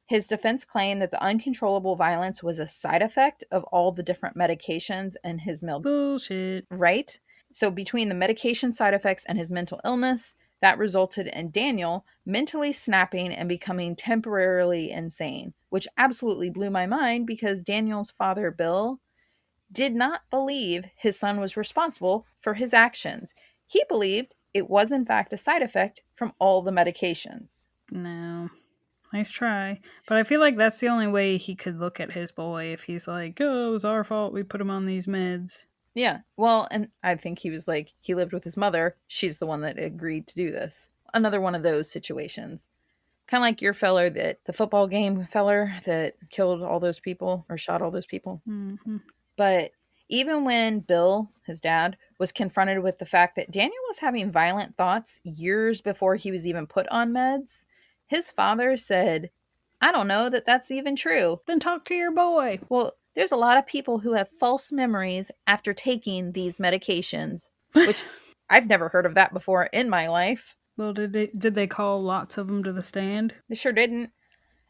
Speaker 2: His defense claimed that the uncontrollable violence was a side effect of all the different medications and his
Speaker 1: bullshit.
Speaker 2: Right? So between the medication side effects and his mental illness, that resulted in Daniel mentally snapping and becoming temporarily insane, which absolutely blew my mind because Daniel's father, Bill, did not believe his son was responsible for his actions. He believed it was in fact a side effect from all the medications.
Speaker 1: No. Nice try. But I feel like that's the only way he could look at his boy if he's like, oh, it was our fault we put him on these meds.
Speaker 2: Yeah. Well, and I think he was like, he lived with his mother. She's the one that agreed to do this. Another one of those situations. Kind of like your feller the football game feller that killed all those people or shot all those people.
Speaker 1: Mm-hmm.
Speaker 2: But even when Bill, his dad, was confronted with the fact that Daniel was having violent thoughts years before he was even put on meds, his father said, I don't know that that's even true.
Speaker 1: Then talk to your boy.
Speaker 2: Well, there's a lot of people who have false memories after taking these medications, which I've never heard of that before in my life.
Speaker 1: Well, did they call lots of them to the stand?
Speaker 2: They sure didn't.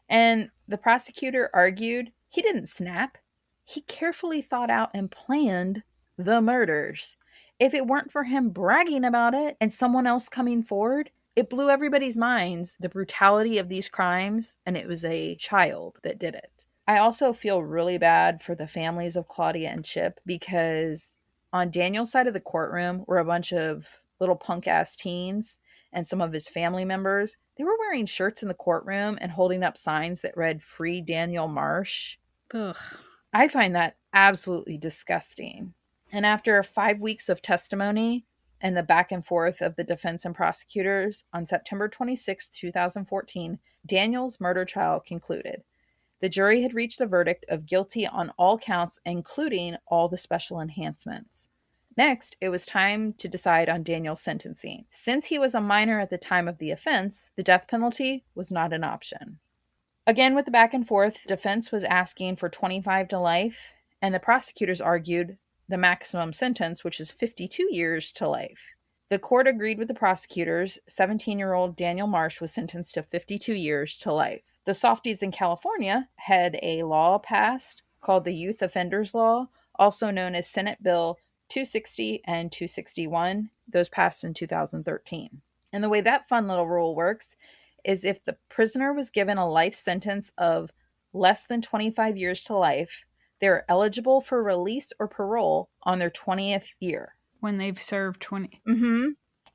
Speaker 2: And the prosecutor argued he didn't snap. He carefully thought out and planned the murders. If it weren't for him bragging about it and someone else coming forward, it blew everybody's minds, the brutality of these crimes, and it was a child that did it. I also feel really bad for the families of Claudia and Chip because on Daniel's side of the courtroom were a bunch of little punk-ass teens and some of his family members. They were wearing shirts in the courtroom and holding up signs that read "Free Daniel Marsh."
Speaker 1: Ugh.
Speaker 2: I find that absolutely disgusting. And after 5 weeks of testimony and the back and forth of the defense and prosecutors, on September 26, 2014, Daniel's murder trial concluded. The jury had reached a verdict of guilty on all counts, including all the special enhancements. Next, it was time to decide on Daniel's sentencing. Since he was a minor at the time of the offense, the death penalty was not an option. Again, with the back and forth, the defense was asking for 25 to life, and the prosecutors argued the maximum sentence, which is 52 years to life. The court agreed with the prosecutors. 17-year-old Daniel Marsh was sentenced to 52 years to life. The softies in California had a law passed called the Youth Offenders Law, also known as Senate Bill 260 and 261. Those passed in 2013. And the way that fun little rule works is if the prisoner was given a life sentence of less than 25 years to life, they're eligible for release or parole on their 20th year.
Speaker 1: When they've served 20.
Speaker 2: Mm-hmm.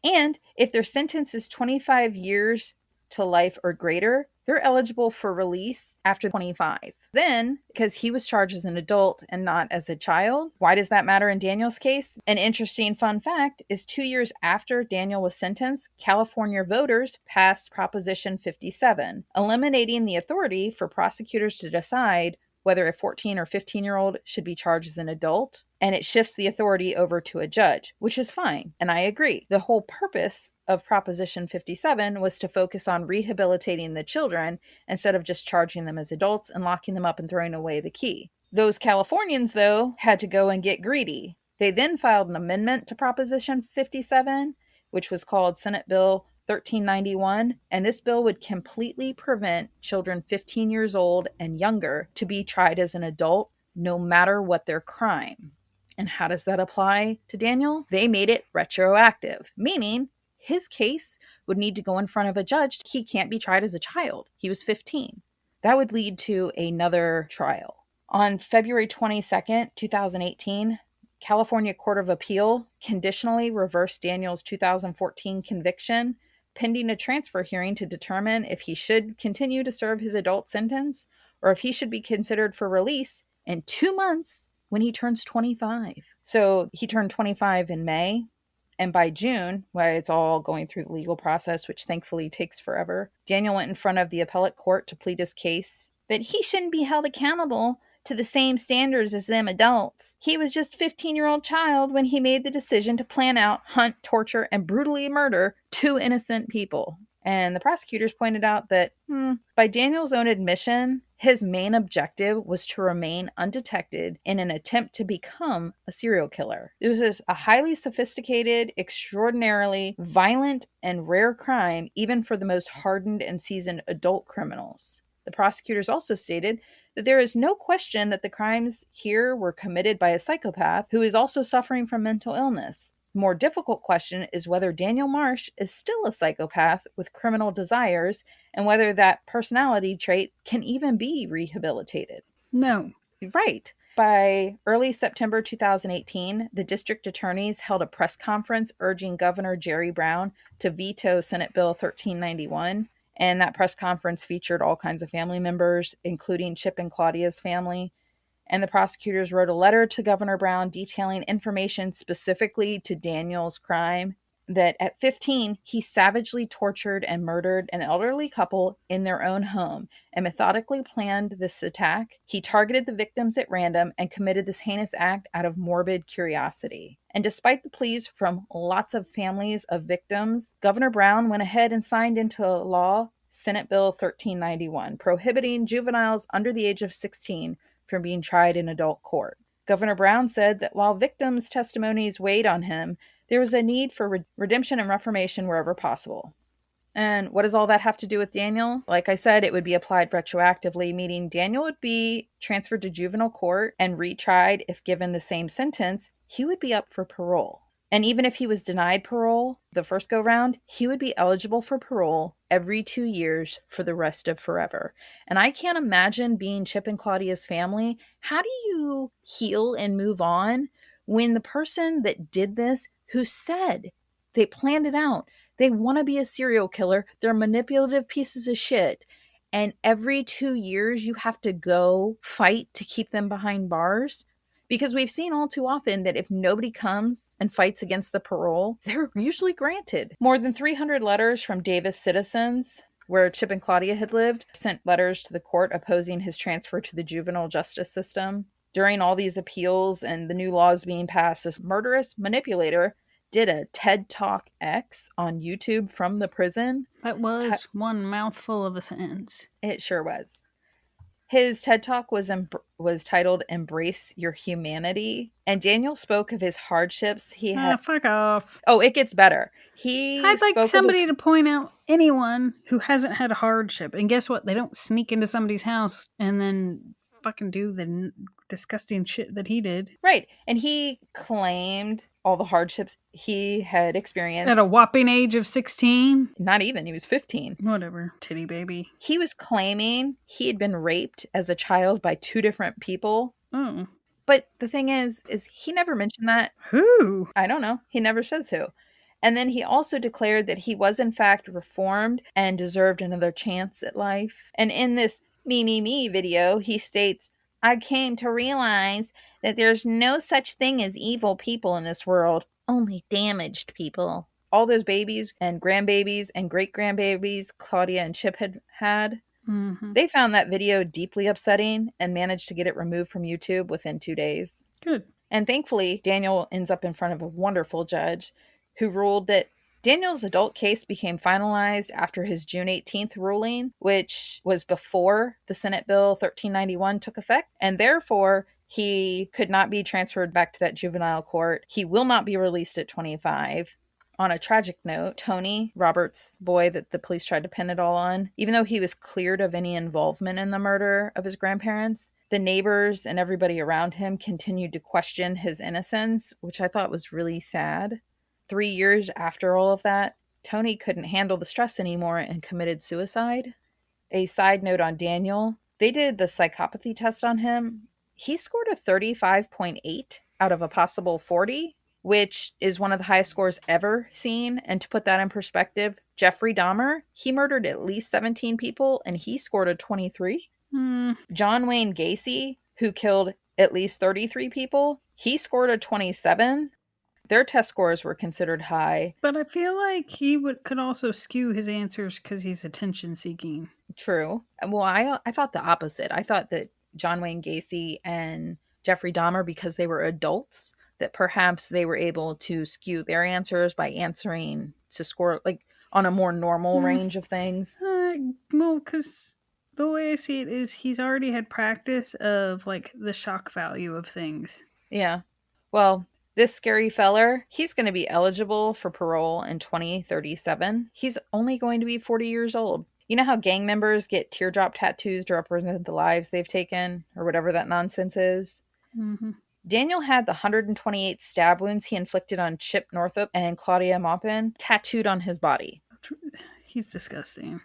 Speaker 2: And if their sentence is 25 years to life or greater, they're eligible for release after 25. Then, because he was charged as an adult and not as a child, why does that matter in Daniel's case? An interesting fun fact is 2 years after Daniel was sentenced, California voters passed Proposition 57, eliminating the authority for prosecutors to decide whether a 14 or 15-year-old should be charged as an adult, and it shifts the authority over to a judge, which is fine, and I agree. The whole purpose of Proposition 57 was to focus on rehabilitating the children instead of just charging them as adults and locking them up and throwing away the key. Those Californians, though, had to go and get greedy. They then filed an amendment to Proposition 57, which was called Senate Bill 1391, and this bill would completely prevent children 15 years old and younger to be tried as an adult, no matter what their crime. And how does that apply to Daniel? They made it retroactive, meaning his case would need to go in front of a judge. He can't be tried as a child. He was 15. That would lead to another trial. On February 22nd, 2018, California Court of Appeal conditionally reversed Daniel's 2014 conviction, pending a transfer hearing to determine if he should continue to serve his adult sentence or if he should be considered for release in 2 months when he turns 25. So he turned 25 in May, and by June, while it's all going through the legal process, which thankfully takes forever, Daniel went in front of the appellate court to plead his case that he shouldn't be held accountable to the same standards as them adults. He was just a 15-year-old child when he made the decision to plan out, hunt, torture, and brutally murder 2 innocent people. And the prosecutors pointed out that, by Daniel's own admission, his main objective was to remain undetected in an attempt to become a serial killer. It was a highly sophisticated, extraordinarily violent, and rare crime, even for the most hardened and seasoned adult criminals. The prosecutors also stated that there is no question that the crimes here were committed by a psychopath who is also suffering from mental illness. The more difficult question is whether Daniel Marsh is still a psychopath with criminal desires and whether that personality trait can even be rehabilitated.
Speaker 1: No.
Speaker 2: Right. By early September 2018, the district attorneys held a press conference urging Governor Jerry Brown to veto Senate Bill 1391. And that press conference featured all kinds of family members, including Chip and Claudia's family. And the prosecutors wrote a letter to Governor Brown detailing information specifically to Daniel's crime, that at 15, he savagely tortured and murdered an elderly couple in their own home and methodically planned this attack. He targeted the victims at random and committed this heinous act out of morbid curiosity. And despite the pleas from lots of families of victims, Governor Brown went ahead and signed into law Senate Bill 1391, prohibiting juveniles under the age of 16 from being tried in adult court. Governor Brown said that while victims' testimonies weighed on him, There was a need for redemption and reformation wherever possible. And what does all that have to do with Daniel? Like I said, it would be applied retroactively, meaning Daniel would be transferred to juvenile court and retried. If given the same sentence, he would be up for parole. And even if he was denied parole the first go round, he would be eligible for parole every 2 years for the rest of forever. And I can't imagine being Chip and Claudia's family. How do you heal and move on when the person that did this, who said they planned it out, they want to be a serial killer, they're manipulative pieces of shit, and every 2 years you have to go fight to keep them behind bars? Because we've seen all too often that if nobody comes and fights against the parole, they're usually granted. More than 300 letters from Davis citizens, where Chip and Claudia had lived, sent letters to the court opposing his transfer to the juvenile justice system. During all these appeals and the new laws being passed, this murderous manipulator did a TED Talk X on YouTube from the prison.
Speaker 1: That was one mouthful of a sentence.
Speaker 2: It sure was. His TED Talk was titled "Embrace Your Humanity," and Daniel spoke of his hardships he had.
Speaker 1: Fuck off.
Speaker 2: Oh, it gets better.
Speaker 1: I'd like somebody to point out anyone who hasn't had a hardship. And guess what? They don't sneak into somebody's house and then fucking do the disgusting shit that he did.
Speaker 2: Right. And he claimed all the hardships he had experienced.
Speaker 1: At a whopping age of 16?
Speaker 2: Not even. He was 15.
Speaker 1: Whatever. Titty baby.
Speaker 2: He was claiming he had been raped as a child by 2 different people.
Speaker 1: Oh.
Speaker 2: But the thing is he never mentioned that.
Speaker 1: Who?
Speaker 2: I don't know. He never says who. And then he also declared that he was in fact reformed and deserved another chance at life. And in this me video, he states, "I came to realize that there's no such thing as evil people in this world, only damaged people." All those babies and grandbabies and great-grandbabies Claudia and Chip had, they found that video deeply upsetting and managed to get it removed from YouTube within 2 days.
Speaker 1: Good.
Speaker 2: And thankfully, Daniel ends up in front of a wonderful judge who ruled that Daniel's adult case became finalized after his June 18th ruling, which was before the Senate Bill 1391 took effect, and therefore he could not be transferred back to that juvenile court. He will not be released at 25. On a tragic note, Tony, Robert's boy that the police tried to pin it all on, even though he was cleared of any involvement in the murder of his grandparents, the neighbors and everybody around him continued to question his innocence, which I thought was really sad. 3 years after all of that, Tony couldn't handle the stress anymore and committed suicide. A side note on Daniel, they did the psychopathy test on him. He scored a 35.8 out of a possible 40, which is one of the highest scores ever seen. And to put that in perspective, Jeffrey Dahmer, he murdered at least 17 people and he scored a 23. John Wayne Gacy, who killed at least 33 people, he scored a 27. Their test scores were considered high.
Speaker 1: But I feel like he could also skew his answers because he's attention seeking.
Speaker 2: True. Well, I thought the opposite. I thought that John Wayne Gacy and Jeffrey Dahmer, because they were adults, that perhaps they were able to skew their answers by answering to score like on a more normal range of things.
Speaker 1: Well, because the way I see it is he's already had practice of like the shock value of things.
Speaker 2: Yeah. Well, this scary feller, he's going to be eligible for parole in 2037. He's only going to be 40 years old. You know how gang members get teardrop tattoos to represent the lives they've taken, or whatever that nonsense is? Daniel had the 128 stab wounds he inflicted on Chip Northup and Claudia Maupin tattooed on his body.
Speaker 1: He's disgusting.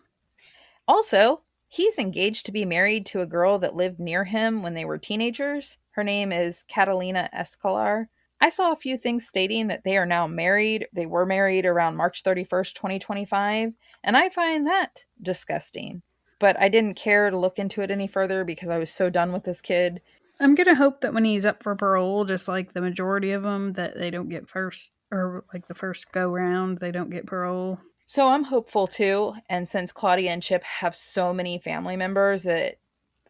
Speaker 2: Also, he's engaged to be married to a girl that lived near him when they were teenagers. Her name is Catalina Escolar. I saw a few things stating that they are now married. They were married around March 31st, 2025, and I find that disgusting. But I didn't care to look into it any further because I was so done with this kid.
Speaker 1: I'm going to hope that when he's up for parole, just like the majority of them, that they don't get first, or like the first go round, they don't get parole.
Speaker 2: So I'm hopeful too. And since Claudia and Chip have so many family members that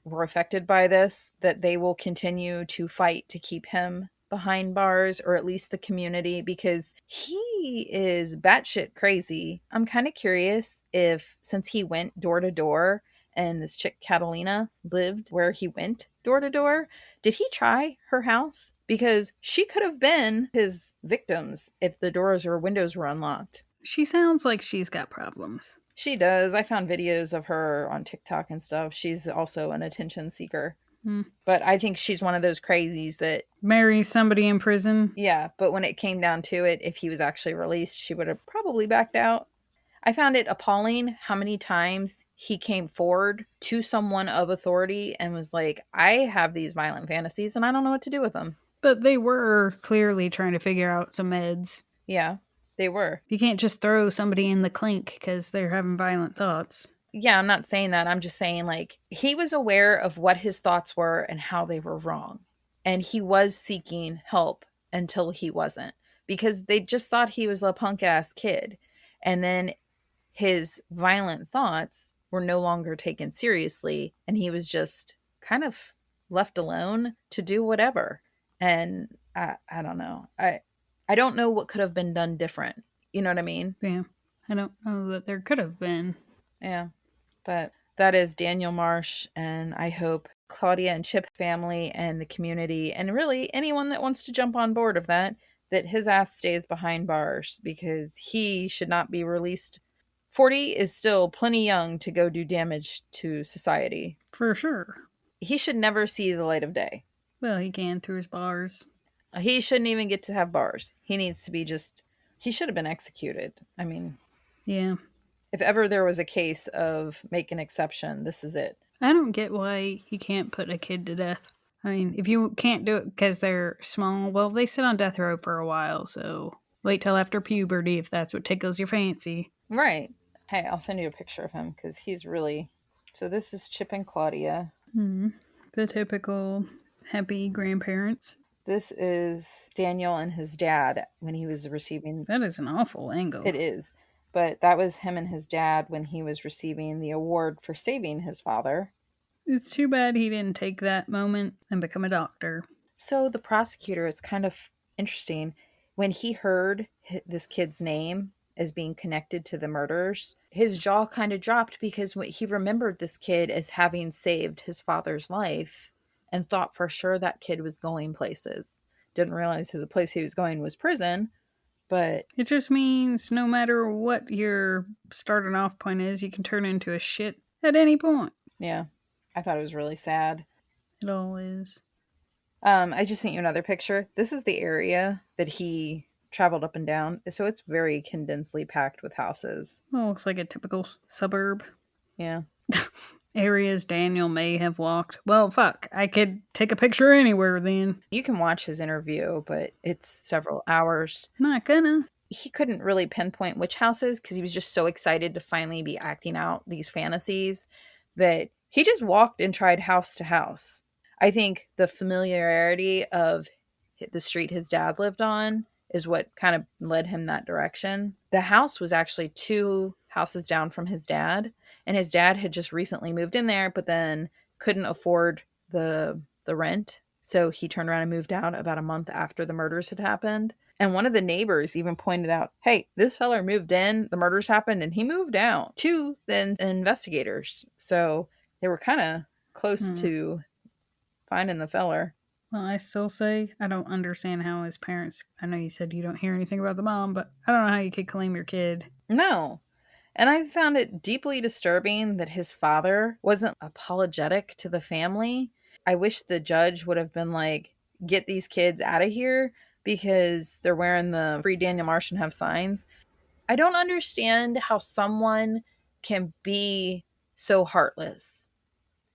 Speaker 2: were affected by this, that they will continue to fight to keep him behind bars, or at least the community, because he is batshit crazy. I'm kind of curious if, since he went door to door and this chick Catalina lived where he went, door to door. Did he try her house? Because she could have been his victims if the doors or windows were unlocked.
Speaker 1: She sounds like she's got problems.
Speaker 2: She does. I found videos of her on TikTok and stuff. She's also an attention seeker. But I think she's one of those crazies that
Speaker 1: marry somebody in prison.
Speaker 2: Yeah, but when it came down to it, if he was actually released, she would have probably backed out. I found it appalling how many times he came forward to someone of authority and was like, I have these violent fantasies and I don't know what to do with them.
Speaker 1: But they were clearly trying to figure out some meds.
Speaker 2: Yeah, they were.
Speaker 1: You can't just throw somebody in the clink because they're having violent thoughts.
Speaker 2: Yeah, I'm not saying that. I'm just saying, like, he was aware of what his thoughts were and how they were wrong. And he was seeking help until he wasn't. Because they just thought he was a punk-ass kid. And then his violent thoughts were no longer taken seriously. And he was just kind of left alone to do whatever. And I don't know. I don't know what could have been done different. You know what I mean?
Speaker 1: Yeah. I don't know that there could have been.
Speaker 2: Yeah. But that is Daniel Marsh, and I hope Claudia and Chip family and the community, and really anyone that wants to jump on board of that his ass stays behind bars, because he should not be released. 40 is still plenty young to go do damage to society.
Speaker 1: For sure.
Speaker 2: He should never see the light of day.
Speaker 1: Well, he can through his bars.
Speaker 2: He shouldn't even get to have bars. He needs to be he should have been executed. I mean...
Speaker 1: Yeah.
Speaker 2: If ever there was a case of make an exception, this is it.
Speaker 1: I don't get why you can't put a kid to death. I mean, if you can't do it because they're small, well, they sit on death row for a while, so wait till after puberty if that's what tickles your fancy.
Speaker 2: Right. Hey, I'll send you a picture of him because he's really... So this is Chip and Claudia.
Speaker 1: The typical happy grandparents.
Speaker 2: This is Daniel and his dad when he was receiving...
Speaker 1: That is an awful angle.
Speaker 2: It is. But that was him and his dad when he was receiving the award for saving his father.
Speaker 1: It's too bad he didn't take that moment and become a doctor.
Speaker 2: So the prosecutor, it's kind of interesting. When he heard this kid's name as being connected to the murders, his jaw kind of dropped because he remembered this kid as having saved his father's life and thought for sure that kid was going places. Didn't realize the place he was going was prison. But
Speaker 1: it just means no matter what your starting off point is, you can turn into a shit at any point.
Speaker 2: Yeah. I thought it was really sad.
Speaker 1: It all is.
Speaker 2: I just sent you another picture. This is the area that he traveled up and down. So it's very condensely packed with houses.
Speaker 1: Well, looks like a typical suburb.
Speaker 2: Yeah.
Speaker 1: Areas Daniel may have walked. Well, fuck. I could take a picture anywhere then.
Speaker 2: You can watch his interview, but it's several hours.
Speaker 1: Not gonna.
Speaker 2: He couldn't really pinpoint which houses because he was just so excited to finally be acting out these fantasies that he just walked and tried house to house. I think the familiarity of the street his dad lived on is what kind of led him that direction. The house was actually 2 houses down from his dad. And his dad had just recently moved in there, but then couldn't afford the rent. So he turned around and moved out about a month after the murders had happened. And one of the neighbors even pointed out, hey, this feller moved in, the murders happened, and he moved out to the investigators. So they were kind of close to finding the feller.
Speaker 1: Well, I still say I don't understand how his parents... I know you said you don't hear anything about the mom, but I don't know how you could claim your kid.
Speaker 2: No. And I found it deeply disturbing that his father wasn't apologetic to the family. I wish the judge would have been like, get these kids out of here because they're wearing the Free Daniel Marsh and have signs. I don't understand how someone can be so heartless.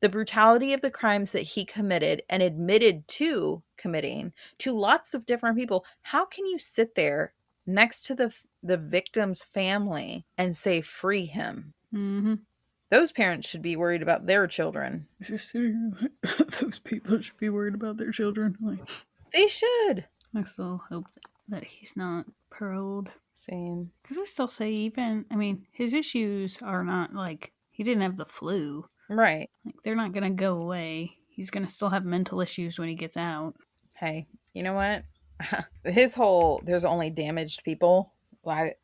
Speaker 2: The brutality of the crimes that he committed and admitted to committing to lots of different people. How can you sit there next to the victim's family and say, free him?
Speaker 1: Mm-hmm.
Speaker 2: Those parents should be worried about their children.
Speaker 1: Those people should be worried about their children.
Speaker 2: They should.
Speaker 1: I still hope that he's not paroled.
Speaker 2: Same.
Speaker 1: Because I still say his issues are not like, he didn't have the flu.
Speaker 2: Right.
Speaker 1: Like, they're not going to go away. He's going to still have mental issues when he gets out.
Speaker 2: Hey, you know what? His whole, there's only damaged people, I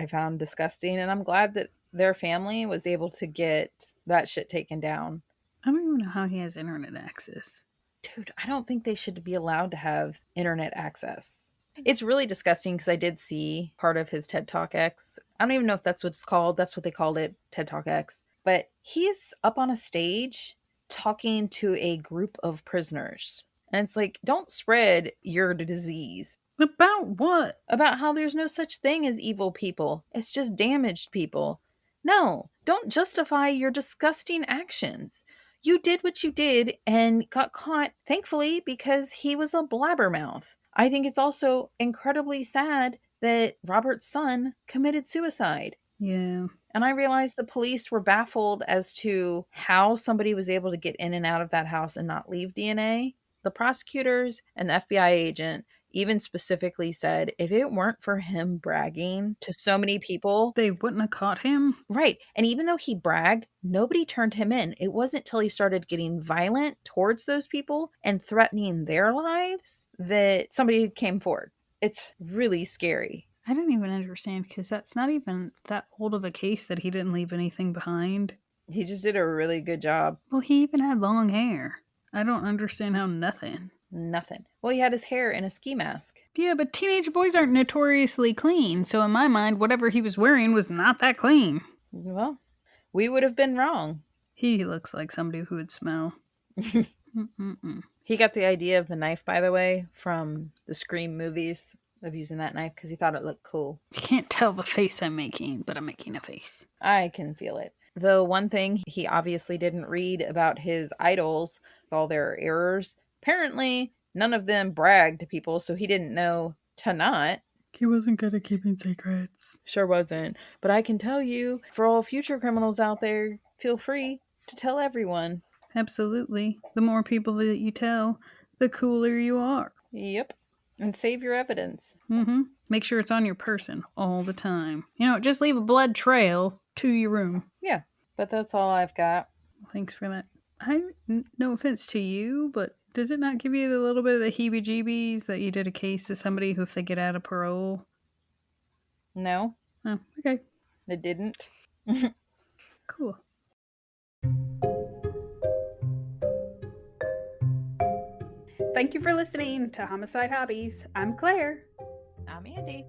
Speaker 2: found disgusting. And I'm glad that their family was able to get that shit taken down.
Speaker 1: I don't even know how he has internet access.
Speaker 2: Dude, I don't think they should be allowed to have internet access. It's really disgusting because I did see part of his TED Talk X. I don't even know if that's what it's called. That's what they called it, TED Talk X. But he's up on a stage talking to a group of prisoners. And it's like, don't spread your disease.
Speaker 1: About what?
Speaker 2: About how there's no such thing as evil people. It's just damaged people. No, don't justify your disgusting actions. You did what you did and got caught, thankfully, because he was a blabbermouth. I think it's also incredibly sad that Robert's son committed suicide.
Speaker 1: Yeah.
Speaker 2: And I realized the police were baffled as to how somebody was able to get in and out of that house and not leave DNA. The prosecutors and the FBI agent even specifically said if it weren't for him bragging to so many people,
Speaker 1: they wouldn't have caught him.
Speaker 2: Right. And even though he bragged, nobody turned him in. It wasn't till he started getting violent towards those people and threatening their lives that somebody came forward. It's really scary.
Speaker 1: I didn't even understand because that's not even that old of a case that he didn't leave anything behind.
Speaker 2: He just did a really good job.
Speaker 1: Well, he even had long hair. I don't understand how nothing.
Speaker 2: Well, he had his hair in a ski mask.
Speaker 1: Yeah, but teenage boys aren't notoriously clean, so in my mind, whatever he was wearing was not that clean.
Speaker 2: Well, we would have been wrong.
Speaker 1: He looks like somebody who would smell.
Speaker 2: He got the idea of the knife, by the way, from the Scream movies, of using that knife because he thought it looked cool.
Speaker 1: You can't tell the face I'm making, but I'm making a face.
Speaker 2: I can feel it. Though one thing he obviously didn't read about his idols, all their errors, apparently none of them bragged to people, so he didn't know to not.
Speaker 1: He wasn't good at keeping secrets.
Speaker 2: Sure wasn't. But I can tell you, for all future criminals out there, feel free to tell everyone.
Speaker 1: Absolutely. The more people that you tell, the cooler you are.
Speaker 2: Yep. And save your evidence.
Speaker 1: Make sure it's on your person all the time. Just leave a blood trail to your room.
Speaker 2: Yeah, but that's all I've got.
Speaker 1: Thanks for that. No offense to you, but does it not give you a little bit of the heebie-jeebies that you did a case to somebody who, if they get out of parole?
Speaker 2: No.
Speaker 1: Oh, okay.
Speaker 2: It didn't.
Speaker 1: Cool. Thank you for listening to Homicide Hobbies. I'm Claire.
Speaker 2: I'm Andy.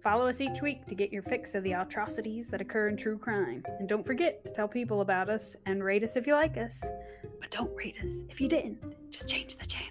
Speaker 1: Follow us each week to get your fix of the atrocities that occur in true crime. And don't forget to tell people about us and rate us if you like us. But don't rate us if you didn't. Just change the channel.